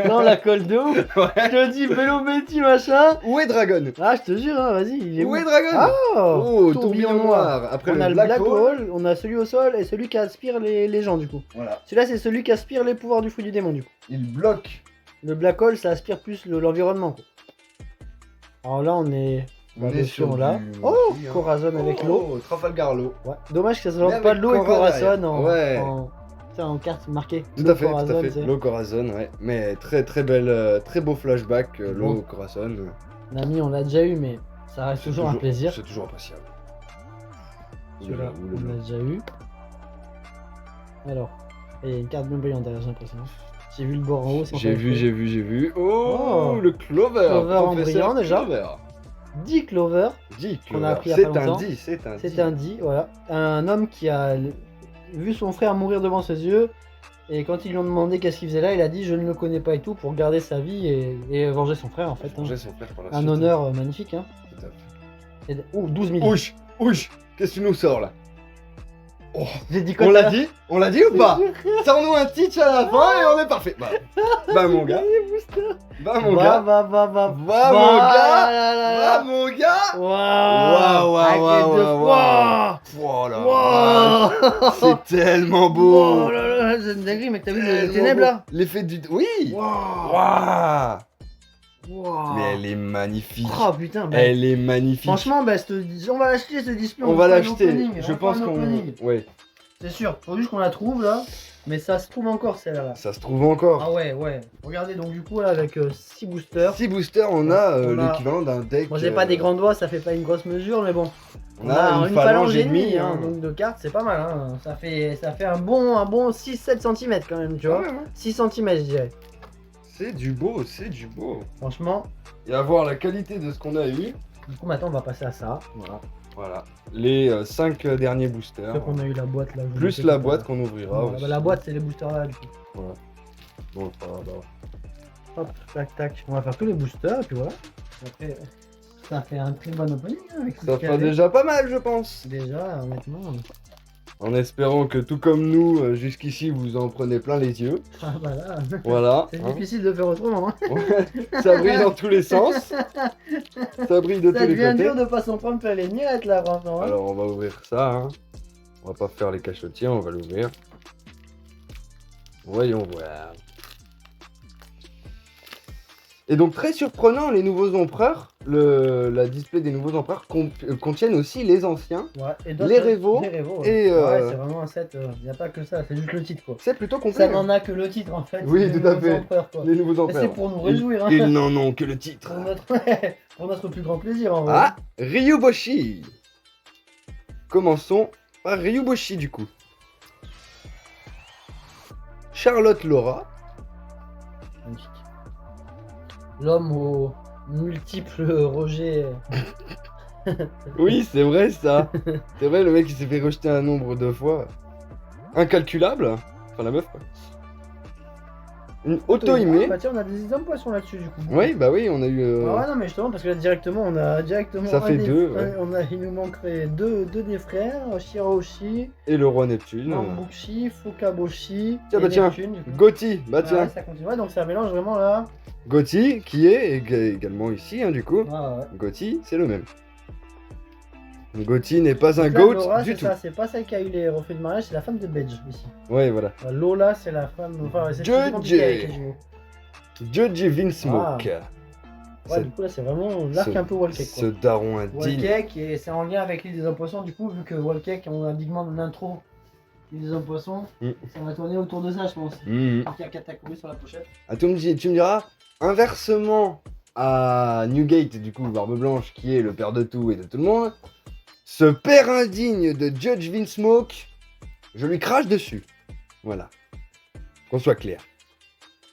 Non, on la colle de ouf. Je te dis Belometti machin. Où est Dragon? Ah, je te jure, hein, vas-y, il est Où où? est Dragon? Oh, tourbillon noir. Après On a le le Black Hole. on a celui au sol et celui qui aspire les gens du coup. Voilà. Celui-là, c'est celui qui aspire les pouvoirs du fruit du démon du coup. Il bloque. Le black hole, ça aspire plus l'environnement. Quoi. Alors là, on est. On est sur là. du- Oh, oui, hein. Corazon avec l'eau. Oh, Trafalgar l'eau. Ouais. Dommage que ça Mais soit pas avec l'eau et Cora Corazon derrière. en, Ouais. en carte marquée. Tout L'eau à fait, tout Corazon, à tu sais. fait. L'eau Corazon, ouais. Mais très très belle, très beau flashback, l'eau Bon. Corazon. L'ami, on l'a déjà eu, mais ça reste toujours un plaisir. C'est toujours appréciable. Celui-là, Oulala, oulala. on l'a déjà eu. Alors, il y a une carte bien brillante derrière, j'ai l'impression. J'ai vu le bord en haut. sans J'ai faire vu, exprès. j'ai vu, j'ai vu. Oh, Oh. le Clover. Clover en Professeur brillant, déjà. Clover. 10 Clover. Dit Qu'on a Clover. appris il y a C'est pas un longtemps. dit, c'est un dit. C'est un dit, voilà. Un homme qui a vu son frère mourir devant ses yeux. Et quand ils lui ont demandé qu'est-ce qu'il faisait là, il a dit je ne le connais pas et tout pour garder sa vie et venger son frère en fait. hein. J'ai son frère par la Un suite. honneur magnifique. Hein. Tout à fait. Oh, 12 millions. Ouch, ouch. Qu'est-ce que tu nous sors là? Oh. J'ai dit quoi On tout à l'a l'heure dit? On l'a dit ou pas? Sors-nous un teach à la fin et on est parfait. Bah mon gars. Bah mon Va, gars. va, va, va. Va mon gars. là, là, Va là. mon gars. Waouh. Waouh, Avec waouh, les deux waouh, fois. Oh la Waouh. vache. C'est tellement beau. Oh là là, c'est une dinguerie, mec, t'as vu les Tellement ténèbres beau. là? L'effet du... Oui. Waouh. Waouh. Waouh. Mais elle est magnifique. Oh putain, bah, Elle est magnifique. franchement, bah, on va l'acheter ce display. on va fera un l'acheter. opening, Je on pense fera un qu'on... opening. Ouais, C'est sûr, faut juste qu'on la trouve là. Mais ça se trouve encore celle-là. ça se trouve encore. Ah ouais, ouais. Regardez donc du coup là avec 6 boosters. 6 boosters, on a On a- l'équivalent d'un deck. Moi j'ai pas des grands doigts, ça fait pas une grosse mesure, mais bon. On a une phalange et demie. hein, donc de cartes, c'est pas mal. Hein. Ça fait un bon 6-7 cm quand même, tu vois. Ouais, ouais. 6 cm je dirais. C'est du beau, c'est du beau. Franchement. Et à voir la qualité de ce qu'on a eu. Du coup maintenant on va passer à ça. Voilà. Voilà. Les 5 derniers boosters. Ceux qu'on a eu la boîte là. je vous Plus l'ai la fait tout à boîte l'heure. qu'on ouvrira Voilà, aussi. bah, la boîte c'est les boosters là du coup. Voilà. Bon, pardon. Hop, tac tac. On va faire tous les boosters et puis voilà. Après, ça fait un très bon opening hein, avec tout Ça ce qu'il y fera avait. déjà pas mal, je pense. Déjà, honnêtement. En espérant que tout comme nous, jusqu'ici, vous en prenez plein les yeux. Ah bah là, Voilà. c'est hein. difficile de faire autrement. Hein. Ouais. Ça brille dans tous les sens. Ça brille de Ça tous les devient côtés. dur de pas s'en prendre plein les miettes là, franchement. hein. Alors on va ouvrir ça. Hein. On va pas faire les cachotiers, on va l'ouvrir. Voyons voir. Et donc très surprenant, les nouveaux empereurs, la display des nouveaux empereurs contiennent aussi les anciens. Ouais, et Les Révos ouais. et, Ouais, c'est vraiment un set, y a pas que ça, c'est juste le titre quoi. C'est plutôt complet. Ça n'en a que le titre en fait. Oui, c'est tout à les fait. empereurs, quoi. Les nouveaux Mais c'est empereurs. pour nous réjouir. Hein. Ils n'en ont que le titre. Pour notre plus grand plaisir en vrai. Ah, Ryuboshi. Commençons par Ryuboshi du coup. Charlotte Laura. Magnifique. L'homme aux multiples rejets. Oui, c'est vrai ça. C'est vrai, le mec il s'est fait rejeter un nombre de fois incalculable. Enfin, la meuf quoi. Une auto-aimée. Bah tiens, on a des hommes poissons là-dessus du coup. Oui, bah oui, on a eu. Ah ouais, non, mais justement, parce que là directement, on a directement. Ça un fait des- deux, ouais. il nous manquerait deux des frères, Shiraoshi, Et le roi Neptune. Mambushi, Fukaboshi. Tiens, et bah tiens. Neptune, du coup. Gotti, bah Ah tiens. ouais, ça continue. Ouais, donc ça mélange vraiment là. Gotti, qui est également ici, hein, du coup. Ouais, ouais. Gotti, c'est le même. Gotti n'est pas un Donc là, goat Laura, du c'est tout. ça, c'est pas celle qui a eu les refus de mariage, c'est la femme de Bedge ici. Ouais, voilà. Lola, c'est la femme. Enfin, ouais, c'est Judge. plus compliqué avec les jumeaux. Judge Vinsmoke. Ouais, C'est- du coup, là, c'est vraiment l'arc ce- un peu Wallcake Ce quoi. daron indigne. Wallcake, et c'est en lien avec l'île des hommes poissons, du coup, vu que Wallcake, on a dit en intro l'île des hommes poissons, Mm. ça va tourner autour de ça, je pense. Mhm. Il y a Katakuri sur la pochette. Ah, tu me diras, inversement à Newgate, du coup, Barbe Blanche, qui est le père de tout et de tout le monde, ce père indigne de Judge Vinsmoke, je lui crache dessus. Voilà. Qu'on soit clair.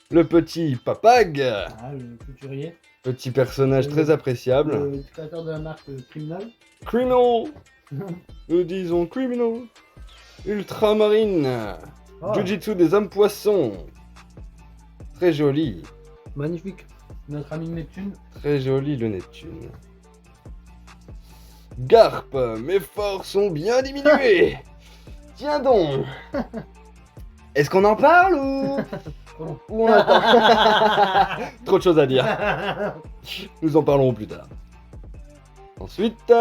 Le petit Papag, Ah, le couturier. petit personnage Le- très appréciable. Le créateur de la marque Criminal. Criminal, nous disons criminal. Ultramarine, Ah, Jujitsu des hommes poissons. Très joli, magnifique. Notre ami Neptune. très joli le Neptune. Garp, mes forces sont bien diminuées. Tiens donc. Est-ce qu'on en parle ou on attend? Trop de choses à dire. Nous en parlerons plus tard. Ensuite,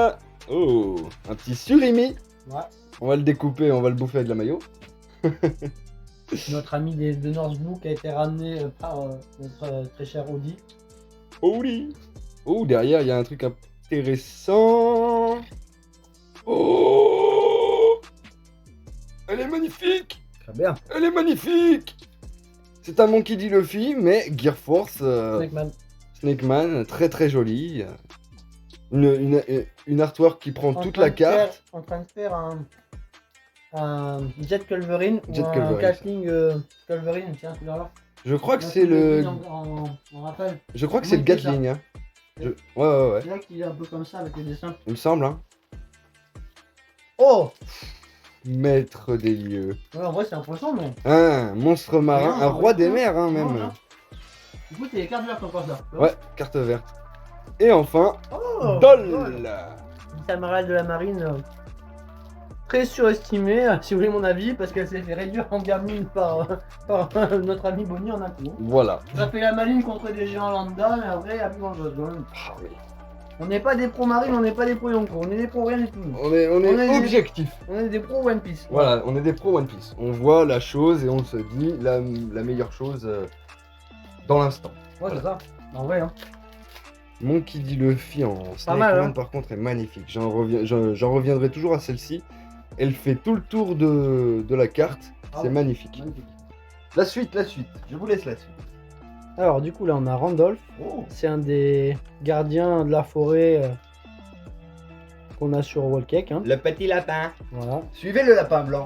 oh, un petit surimi. Ouais. On va le découper, on va le bouffer avec de la mayo. Notre ami de North Blue qui a été ramené par notre très cher Audi. Oh oui. Oh, derrière, il y a un truc intéressant. Oh, elle est magnifique. Très bien. Elle est magnifique. C'est un Monkey D. Luffy, mais Gear Force Snakeman. Snakeman, très très joli. Une artwork qui prend toute la carte. En train de faire un Jet Culverine Jet ou un Culverine. Gatling Culverine, tiens, tu là. Je crois que c'est le. En rappel. Je crois que c'est le Comment il fait Gatling. Hein. Ouais. C'est là qu'il est un peu comme ça avec les dessins. Il me semble, hein. Oh! Maître des lieux. Ouais, en vrai, c'est un poisson, mais. Un monstre marin, Non, un roi ouais, des non. mers, hein, Non, même. non. Du coup, t'es les cartes vertes encore là. Ouais, carte verte. Et enfin, Oh! Dol. Camarade de la marine. Très surestimée, si vous voulez mon avis, parce qu'elle s'est fait réduire en gamine par notre ami Bonnie en un coup. Voilà. Ça fait la maline contre des géants lambda, mais après, il n'y a plus grand chose. Ah oui. On n'est pas des pros marines, on n'est pas des pros Yonko, on est des pros rien du tout. On est On est- objectif. On est des pros One Piece. Voilà, on est des pros One Piece. On voit la chose et on se dit la meilleure chose dans l'instant. Ouais, c'est ça. En vrai, hein. Monkey D. Luffy en Snakeman, mal, hein. par contre, est magnifique. J'en reviendrai toujours à celle-ci. Elle fait tout le tour de la carte. Ah C'est ouais. magnifique. Magnifique. La suite. Je vous laisse la suite. Alors, du coup, là, on a Randolph. Oh. C'est un des gardiens de la forêt qu'on a sur Wallcake. Hein. Le petit lapin. Voilà. Suivez le lapin blanc.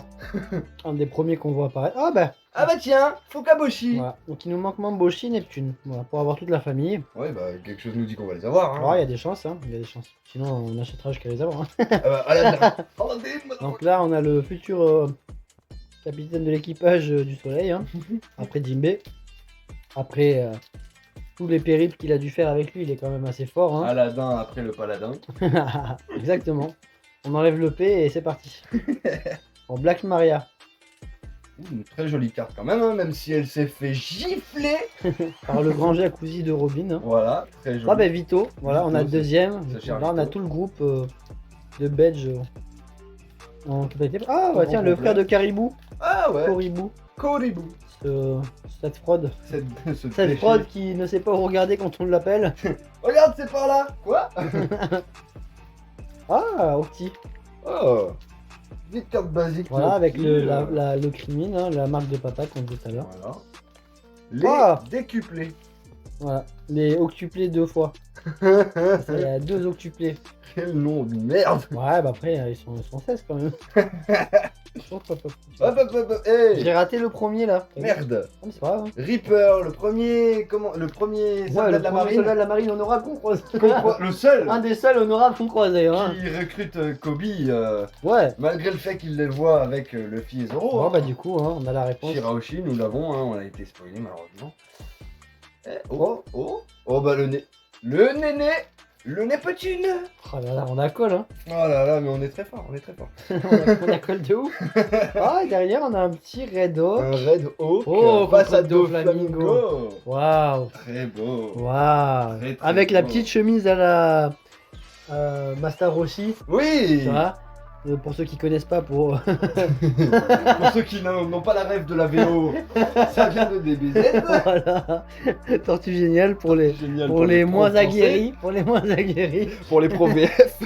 Un des premiers qu'on voit apparaître. Ah, bah! Ah bah tiens, Fukaboshi. Voilà. Donc, il nous manque Mamboshi, Neptune. Voilà, pour avoir toute la famille. Ouais, bah quelque chose nous dit qu'on va les avoir. Alors, il y a des chances, hein. Il y a des chances. Sinon, on achètera jusqu'à les avoir. Hein. Donc là, on a le futur capitaine de l'équipage du Soleil, hein. Après Jimbe. Après tous les périples qu'il a dû faire avec lui, il est quand même assez fort. Hein. Aladdin après le paladin. Exactement. On enlève le P et c'est parti. En Black Maria. Une très jolie carte quand même, hein, même si elle s'est fait gifler. Par le grand jacuzzi de Robin. Hein. Voilà, très jolie. Ah bah Vito, voilà, on a le Vito, deuxième. c'est cher, Là on a Vito. tout le groupe de Bedge en totalité. Ah bah Grand tiens, le complet. frère de Caribou, Ah ouais, Coribou. Koribou. Cette fraude. Ce Cette péché. fraude qui ne sait pas où regarder quand on l'appelle. Regarde, c'est par là. Quoi? Ah, Octi. Oh, petite carte basique. Voilà, avec le le crimine, hein, la marque de papa qu'on dit tout à l'heure. Voilà. Les Ah. décuplés. Voilà, les octuplés 2 fois. Il y a 2 octuplés. Quel nom de merde. Ouais, bah après, ils sont 16 quand même. Hop, hop, hop. Hop, hey. J'ai raté le premier là. Merde. Ah, mais c'est pas grave. Hein. Reaper, le premier soldat Ouais, de le la premier marine. soldat de la marine honorable qu'on croise. Le seul Un des seuls honorables qu'on croise d'ailleurs. Hein. qui recrute Kobe, Ouais. malgré le fait qu'il les voit avec Luffy et Zoro. Bon, hein. bah du coup, hein, on a la réponse. Shirahoshi, nous l'avons, hein, on a été spoilé malheureusement. Oh bah le nez. Le nez petune. Oh là là, on a colle, hein. Oh là là, mais on est très fort, on est très fort. On a colle de ouf. Ah, derrière, on a un petit Red Hawk. Un Red Hawk Oh, face à contre Do Doflamingo. Flamingo. Waouh. Très beau. Waouh. Très, très Avec la beau. petite chemise à la Master Roshi. Oui. Tu vois. Pour ceux qui connaissent pas, pour Pour ceux qui n'ont pas la rêve de la VO, ça vient de DBZ. voilà, Tortue Géniale pour les Génial pour les pros moins français. aguerris, pour les moins aguerris. Pour les pros VF.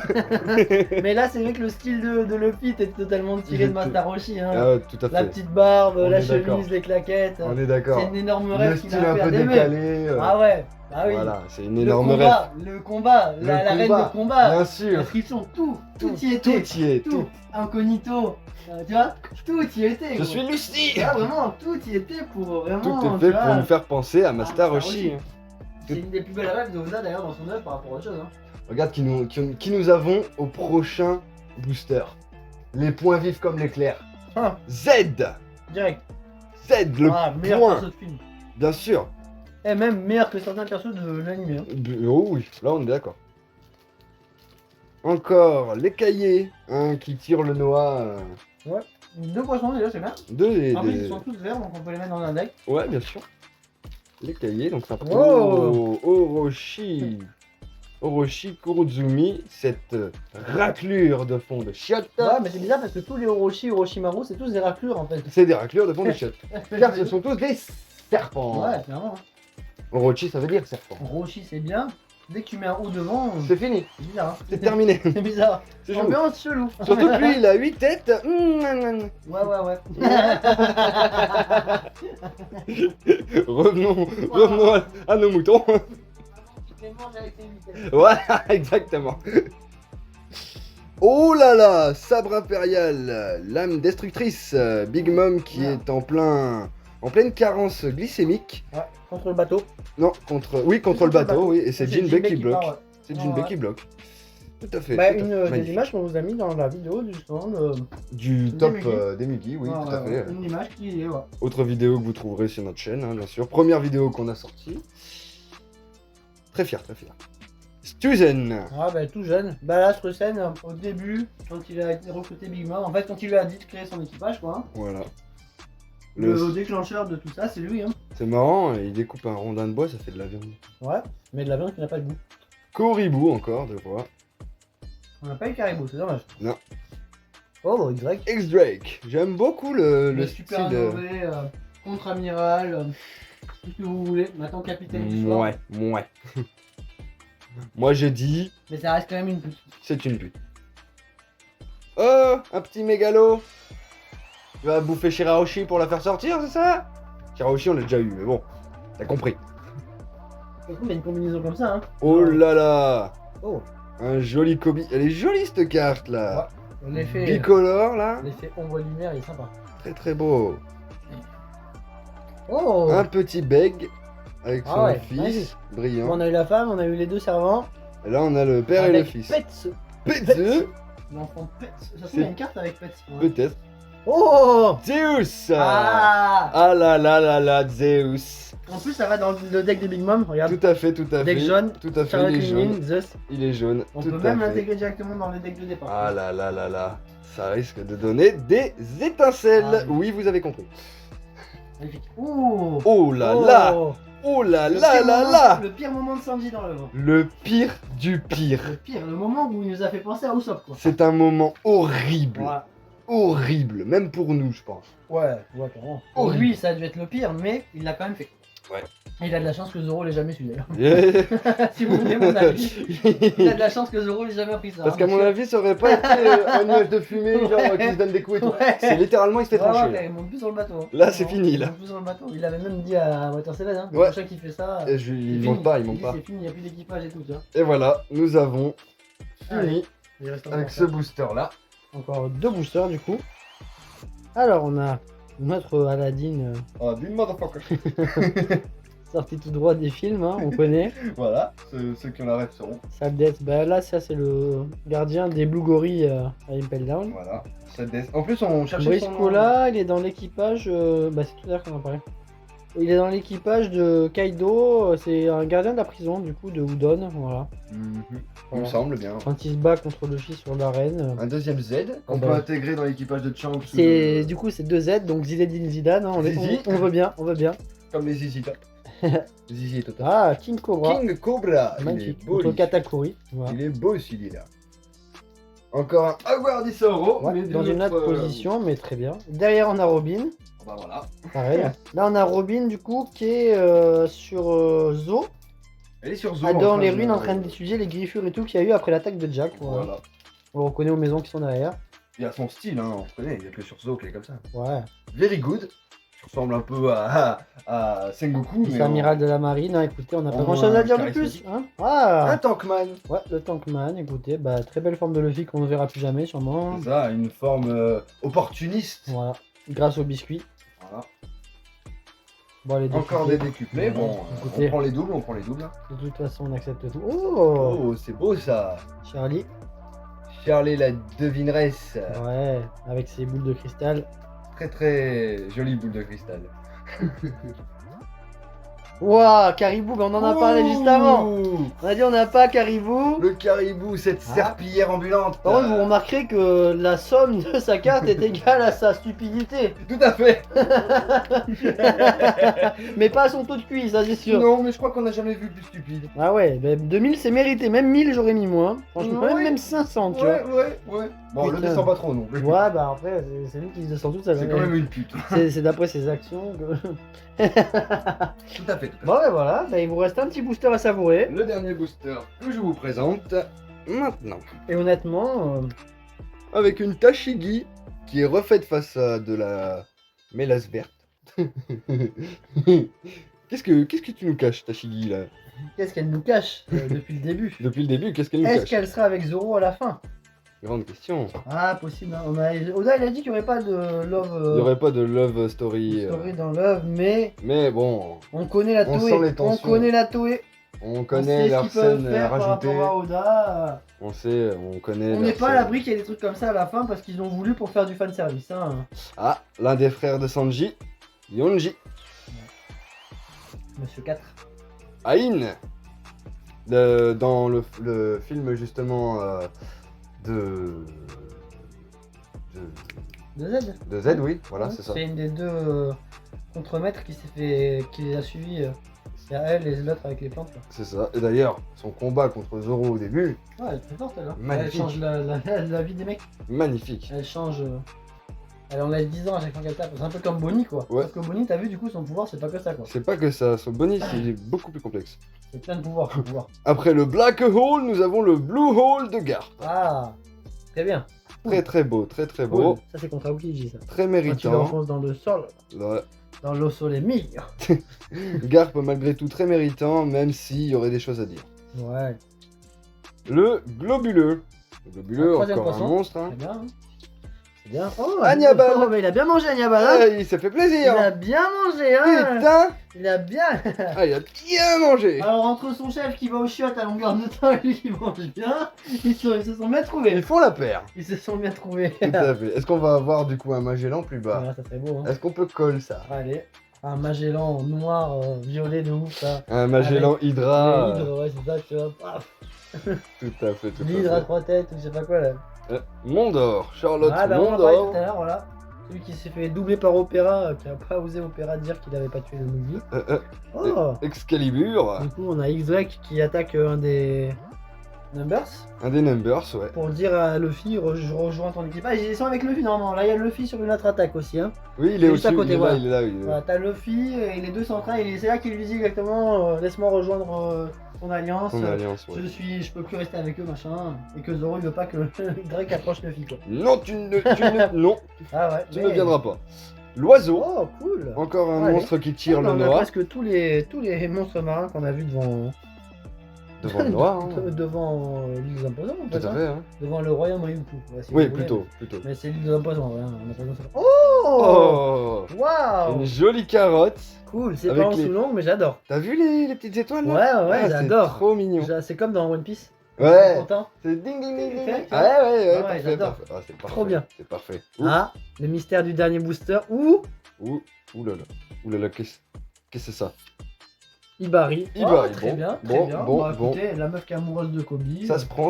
Mais là, c'est vrai que le style de Luffy était totalement tiré de Master Roshi. Hein. Ah, tout à fait. La petite barbe, On la est d'accord. chemise, les claquettes. On est d'accord. C'est une énorme Le rêve qu'il style a un fait peu à des mecs. décalé. Ah ouais, ah oui. Voilà, c'est une Le énorme rêve. combat, le combat, Le la reine combat, de combat, Bien la sûr. friction, tout y était. Tout y est. Tout. Incognito, tu vois, tout y était. Je gros. suis Lucie. Ah, vraiment, tout y était pour vraiment. Tout est tu fait vois, pour nous faire penser à Master Master Roshi. Roshi. C'est une des plus belles rêves de Oda d'ailleurs dans son œuvre par rapport à autre chose. Hein. Regarde qui nous avons au prochain booster. Les points vifs comme l'éclair. Ah. Z. Direct. Z, le Meilleur point. perso de film. Bien sûr. Et même meilleur que certains persos de l'anime. Hein. Oh oui, là on est d'accord. Encore les cahiers, hein, qui tirent le noix. Ouais. 2 poissons déjà, c'est bien. Deux et En plus, des- ils sont tous verts, donc on peut les mettre dans un deck. Ouais, bien sûr. Les cahiers, donc ça. Wow. Orochi. Orochi Kurozumi, cette raclure de fond de chiottes. Ouais, mais c'est bizarre parce que tous les Orochimaru, c'est tous des raclures en fait. C'est des raclures de fond de chiottes. Car ce sont tous des serpents. Ouais, clairement. Orochi, ça veut dire serpent. Orochi, c'est bien. Dès que tu mets un O devant, C'est fini, c'est bizarre. Hein. c'est terminé. C'est bizarre. C'est chelou. Ambiance chelou. Surtout que lui, il a 8 têtes. Ouais. Revenons à nos moutons. Voilà, exactement. Oh là là, sabre impérial, lame destructrice, Big Mom qui Ouais. est en pleine carence glycémique. Ouais, contre le bateau. Non, contre le bateau, oui, et c'est Jinbei qui bloque. part, ouais. C'est Jinbei Ouais. qui bloque. Tout à fait. Bah, tout à une fait. des Magnifique. images qu'on vous a mis dans la vidéo du stand. Du des top Mugi. des Mugi, oui, Ouais, tout à ouais, fait. Une image qui est, ouais. Autre vidéo que vous trouverez sur notre chaîne, hein, bien sûr. Première vidéo qu'on a sortie. Très fier, très fier. Stuzen. Ah bah tout jeune. Bah là, Strusen, au début, quand il a été recruté Big Mom, en fait quand il lui a dit de créer son équipage quoi. Hein, Voilà. le déclencheur de tout ça, c'est lui hein. C'est marrant, il découpe un rondin de bois, ça fait de la viande. Ouais, mais de la viande qui n'a pas de goût. Koribou encore, je crois. On n'a pas eu Caribou, c'est dommage. Non. Oh, Y. X-Drake. J'aime beaucoup le super style. innové, contre-amiral, tout ce que vous voulez. Maintenant capitaine du soir. Ouais. Moi j'ai dit, Mais ça reste quand même une pute. c'est une pute. Oh, un petit mégalo. Tu vas bouffer Shirahoshi pour la faire sortir, c'est ça? Shirahoshi on l'a déjà eu, mais bon, t'as compris. Du coup, il y a une combinaison comme ça hein. Oh là là. Oh, Un joli Kobe. Elle est jolie cette carte là. l'effet Bicolore là. ombre lumière il est sympa. Très très beau. Oh, Un petit beg avec son Ah ouais, fils, nice. brillant. On a eu la femme, on a eu les deux servants. Et là on a le père et le avec fils. Pets. Pets. L'enfant Pets. Ça se trouve, C'est- il y a une carte avec Pets. Ouais. Peut-être. Oh Zeus. Ah Ah là là là là, Zeus. En plus, ça va dans le deck de Big Mom. Regarde. Tout à fait, tout à fait. Deck jaune, Tout à fait, Charlotte il est jaune. Minion, Zeus. Il est jaune. On tout peut à même fait. l'intégrer directement dans le deck de départ. Ah là là là là. Ça risque de donner des étincelles. Ah oui. Oui, vous avez compris. Magnifique. Ouh Oh là là. Oh. Oh là Le là pire là moment- là. Le pire moment de Sanji dans l'œuvre. Le pire du pire. Le pire, le moment où il nous a fait penser à Usopp quoi. C'est un moment horrible. Voilà. Horrible. Même pour nous, je pense. Ouais, carrément. Pour Horrible. lui, ça a dû être le pire, mais il l'a quand même fait. Ouais. Et il a de la chance que Zoro l'ait jamais su d'ailleurs. Yeah. Si vous voulez mon avis, il a de la chance que Zoro l'ait jamais pris ça. Parce hein, qu'à mon avis, ça aurait pas été un nuage de fumée, genre Ouais. qui se donne des coups et tout. Ouais. C'est littéralement, il se fait Ouais, trancher. ouais, là. il monte plus sur le bateau. hein. Là, c'est Non, fini, il là. monte plus sur le bateau. Il avait même dit à Water Seven, hein, le Ouais. prochain qui fait ça. Et c'est il fini. monte pas, il dit, monte pas. C'est fini, il n'y a plus d'équipage et tout, tu vois. Et voilà, nous avons Allez, fini il reste avec encore ce booster là. Encore 2 boosters du coup. Alors on a notre Aladdin Oh, du motherfucker. sorti tout droit des films, hein, on connaît. Voilà, ceux qui ont la rêve seront. Sale Death, bah là ça c'est le gardien des Blue Gorilles à Impel Down. Voilà. En plus, on cherchait son nom. Briscola, il est dans l'équipage, bah c'est tout à l'heure qu'on en parlait. Il est dans l'équipage de Kaido, c'est un gardien de la prison du coup de Udon, voilà. Mhm. Il me Voilà. semble bien. Quand il se bat contre Luffy sur l'arène. Un deuxième Z qu'on bah peut ouais. intégrer dans l'équipage de Shanks. ou C'est de- du coup c'est 2 Z, donc Zinedine Zidane, hein, Zizi. on veut bien, on veut bien. Comme les Zizi Top. Zizi Top. Ah, King Cobra, King Cobra. magnifique, Il est beau. contre lui. Katakuri. Voilà. Il est beau celui-là. Encore un Howard Isoro. Ouais, mais dans d'une une autre autre, position, mais très bien. Derrière, on a Robin. Bah voilà. Pareil. Là, on a Robin, du coup, qui est sur Zo, Elle est sur Zo. dans en les train de- ruines, en train d'étudier les griffures et tout qu'il y a eu après l'attaque de Jack. Voilà. Voilà. On le reconnaît aux maisons qui sont derrière. Il a son style, hein, on connaît. Il n'y a que sur Zo qu'il est comme ça. Ouais. Very good. Ça ressemble un peu à Sengoku. C'est mais l'amiral de la marine. Hein, écoutez, on n'a pas en grand chose à dire de charismatique. plus. Hein Un ah Tankman. ouais, le Tankman, écoutez, bah, très belle forme de Luffy qu'on ne verra plus jamais, sûrement. C'est ça, une forme opportuniste. Voilà. Grâce au biscuit. Voilà. Bon, les Encore des décuplés. Ouais, Bon, écoutez. on prend les doubles, on prend les doubles. De toute façon, on accepte tout. Oh, Oh, c'est beau ça. Charlie. Charlie la devineresse. Ouais, avec ses boules de cristal. Très très jolie boule de cristal. Ouah, Caribou, mais on en a parlé juste avant. Ouh, On a dit on n'a pas Caribou. le caribou, cette Ah. serpillière ambulante. Par contre, vous remarquerez que la somme de sa carte est égale à sa stupidité. Tout à fait. Mais pas à son taux de QI, ça c'est sûr. Non, mais je crois qu'on n'a jamais vu plus stupide. Ah ouais, bah 2000 c'est mérité. Même 1000 j'aurais mis moins. Franchement, Ouais. même 500, tu Ouais. Bon, le Putain. descend pas trop non plus. vois. Ouais, bah après, c'est lui qui se descend tout seul. C'est hein. quand même une pute. C'est d'après ses actions que... Tout à fait. Bon, ouais, voilà. Bah, il vous reste un petit booster à savourer. Le dernier booster que je vous présente maintenant. Et honnêtement, Avec une Tashigi qui est refaite face à de la mélasse verte. Qu'est-ce que tu nous caches, Tashigi, là? qu'est-ce qu'elle nous cache depuis le début? Depuis le début, qu'est-ce qu'elle nous Est-ce cache? qu'elle sera avec Zoro à la fin? Grande question. Ah, possible. Hein. Oda, il a dit qu'il n'y aurait pas de love Il n'y aurait pas de love story. story dans Love, mais Mais bon, on connaît la On Toei. sent les On tensions. connaît la Toei. on On connaît sait ce leur qu'ils peuvent scène faire par rajoutée. rapport à Oda. On sait, on connaît. On leur n'est pas à scène. l'abri qu'il y ait des trucs comme ça à la fin parce qu'ils ont voulu pour faire du fanservice. Hein. Ah, l'un des frères de Sanji, Yonji, Monsieur 4. Ain, dans le film justement De Z. de Z, oui, voilà, Ouais, c'est ça. C'est une des deux contremaîtres qui les a suivis. Il y a elle et l'autre avec les plantes. Là. C'est ça. Et d'ailleurs, son combat contre Zoro au début, Ouais, elle est très forte elle. Hein. Elle Magnifique. change la vie des mecs. magnifique. Elle change. Elle enlève 10 ans à chaque fois qu'elle tape. C'est un peu comme Bonnie quoi. Ouais. Parce que Bonnie, t'as vu du coup son pouvoir, c'est pas que ça quoi. C'est pas que ça, son bonus il est beaucoup plus complexe. C'est plein de pouvoirs. son pouvoir. Après le Black Hole, nous avons le Blue Hole de Garp. Ah, très bien. Très très beau, très très beau, Cool. Ça c'est contre Aokiji ça. très Quand tu méritant. l'enfonces dans le sol, Ouais. dans l'eau soleil. Garp malgré tout très méritant, même s'il y aurait des choses à dire. Ouais, Le Globuleux. Le Globuleux, Un troisième encore un poisson. monstre. Hein. c'est bien. Hein. C'est bien. Oh, Agnabal. oh, bah, il a bien mangé Agnabal. Hein. Ah, il s'est fait Il plaisir. a bien mangé. Hein. Putain. Il a bien. Ah, il a bien mangé. Alors entre son chef qui va au chiottes à longueur de temps et lui qui mange bien, ils se sont bien Ils trouvés. font la paire. Ils se sont bien trouvés. Tout à fait. Est-ce qu'on va avoir du coup un Magellan plus bas? Voilà, ça serait beau. Hein. Est-ce qu'on peut coller ça? Allez, un Magellan noir, violet de ouf ça. Un Magellan Hydra. L'hydre, ouais, c'est ça, tu vois. Paf. Tout à fait, tout L'hydre à à fait. 3 têtes ou je sais pas quoi là. Mondor, Charlotte Ah bah on en parlait tout Mondor. à l'heure, voilà. Celui qui s'est fait doubler par Opéra, qui a pas osé Opéra dire qu'il avait pas tué le Mugi. Oh. Excalibur, Du coup on a X-Drake qui attaque un des Numbers un des Numbers, ouais. pour dire à Luffy rejoins ton équipage. Ils sont avec Luffy normalement, là il y a Luffy sur une autre attaque aussi hein. Oui, il est Juste à au-dessus, côté, il est là, voilà. il est là. il est là. Voilà, t'as Luffy et les deux sont en train, et c'est là qu'il lui dit exactement laisse-moi rejoindre ton alliance. Son alliance, ouais. Je peux plus rester avec eux machin. Et que Zoro il veut pas que Drake approche Luffy quoi. Non, non, Ah ouais. tu mais- ne viendras pas. L'oiseau, Oh cool. encore un Allez. monstre qui tire le On a noir. presque tous les monstres marins qu'on a vus devant Devant le noir, hein. devant l'île des imposants en Tout fait. à hein. fait, hein. Devant le royaume Ryuku. Ouais, si Oui, vous voulez. plutôt. Mais c'est l'île des imposants, ouais, on a pas besoin de ça. Oh, Oh, waouh. une jolie carotte. Cool, c'est Avec pas en les- sous longue mais j'adore. T'as vu les petites étoiles Ouais, là? ouais, Ah, j'adore. C'est trop mignon. C'est comme dans One Piece. Ouais. Content. C'est ding ding ding ding. Fait, Ah ouais, ouais, parfait, j'adore. parfait. Ah, c'est parfait. Trop bien. C'est parfait. Ah, le mystère du dernier booster ou Ouh là là, qu'est-ce que c'est ça? Ibari. Ibari, Oh, très bon, bien, très bon, bien. bon, Bah, bon. écoutez, la meuf qui est amoureuse de Kobe. Ça se prend.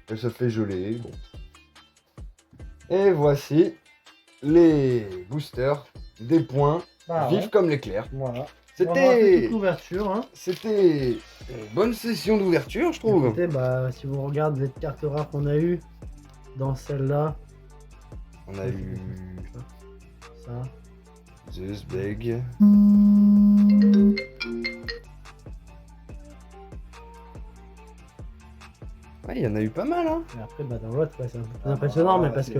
Elle se fait geler, bon. Et voici les boosters des points Bah, ouais. vifs comme l'éclair. Voilà. On va voir C'était toute l'ouverture. Hein. c'était une bonne session d'ouverture, je trouve. Écoutez, bah, si on regarde les cartes rares qu'on a eues dans celle-là, On a eu ça. Zeus, Beg. Ouais, il y en a eu pas mal, hein. Et après, bah, dans l'autre, ouais, c'est un peu plus impressionnant, mais parce que.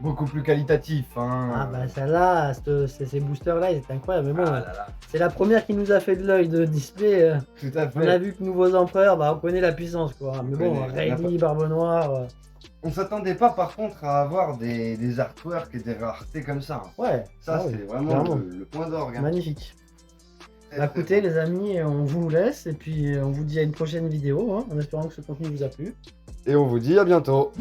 Beaucoup plus qualitatif, hein. Ah, bah, celle-là, ces boosters-là, ils étaient incroyables. Mais bon, Ah là là. c'est la première qui nous a fait de l'œil de display. Tout à fait. On a vu que nouveaux empereurs, bah, on connaît la puissance, quoi. Mais bon, connaît, on a Reilly, Barbe Noire. On s'attendait pas par contre à avoir des artworks et des raretés comme ça. Ouais, Ça, ah oui, c'est vraiment clairement. le point d'orgue. hein. Magnifique. Très, Bah, très écoutez, bon. les amis, on vous laisse et puis on vous dit à une prochaine vidéo, hein, en espérant que ce contenu vous a plu. Et on vous dit à bientôt.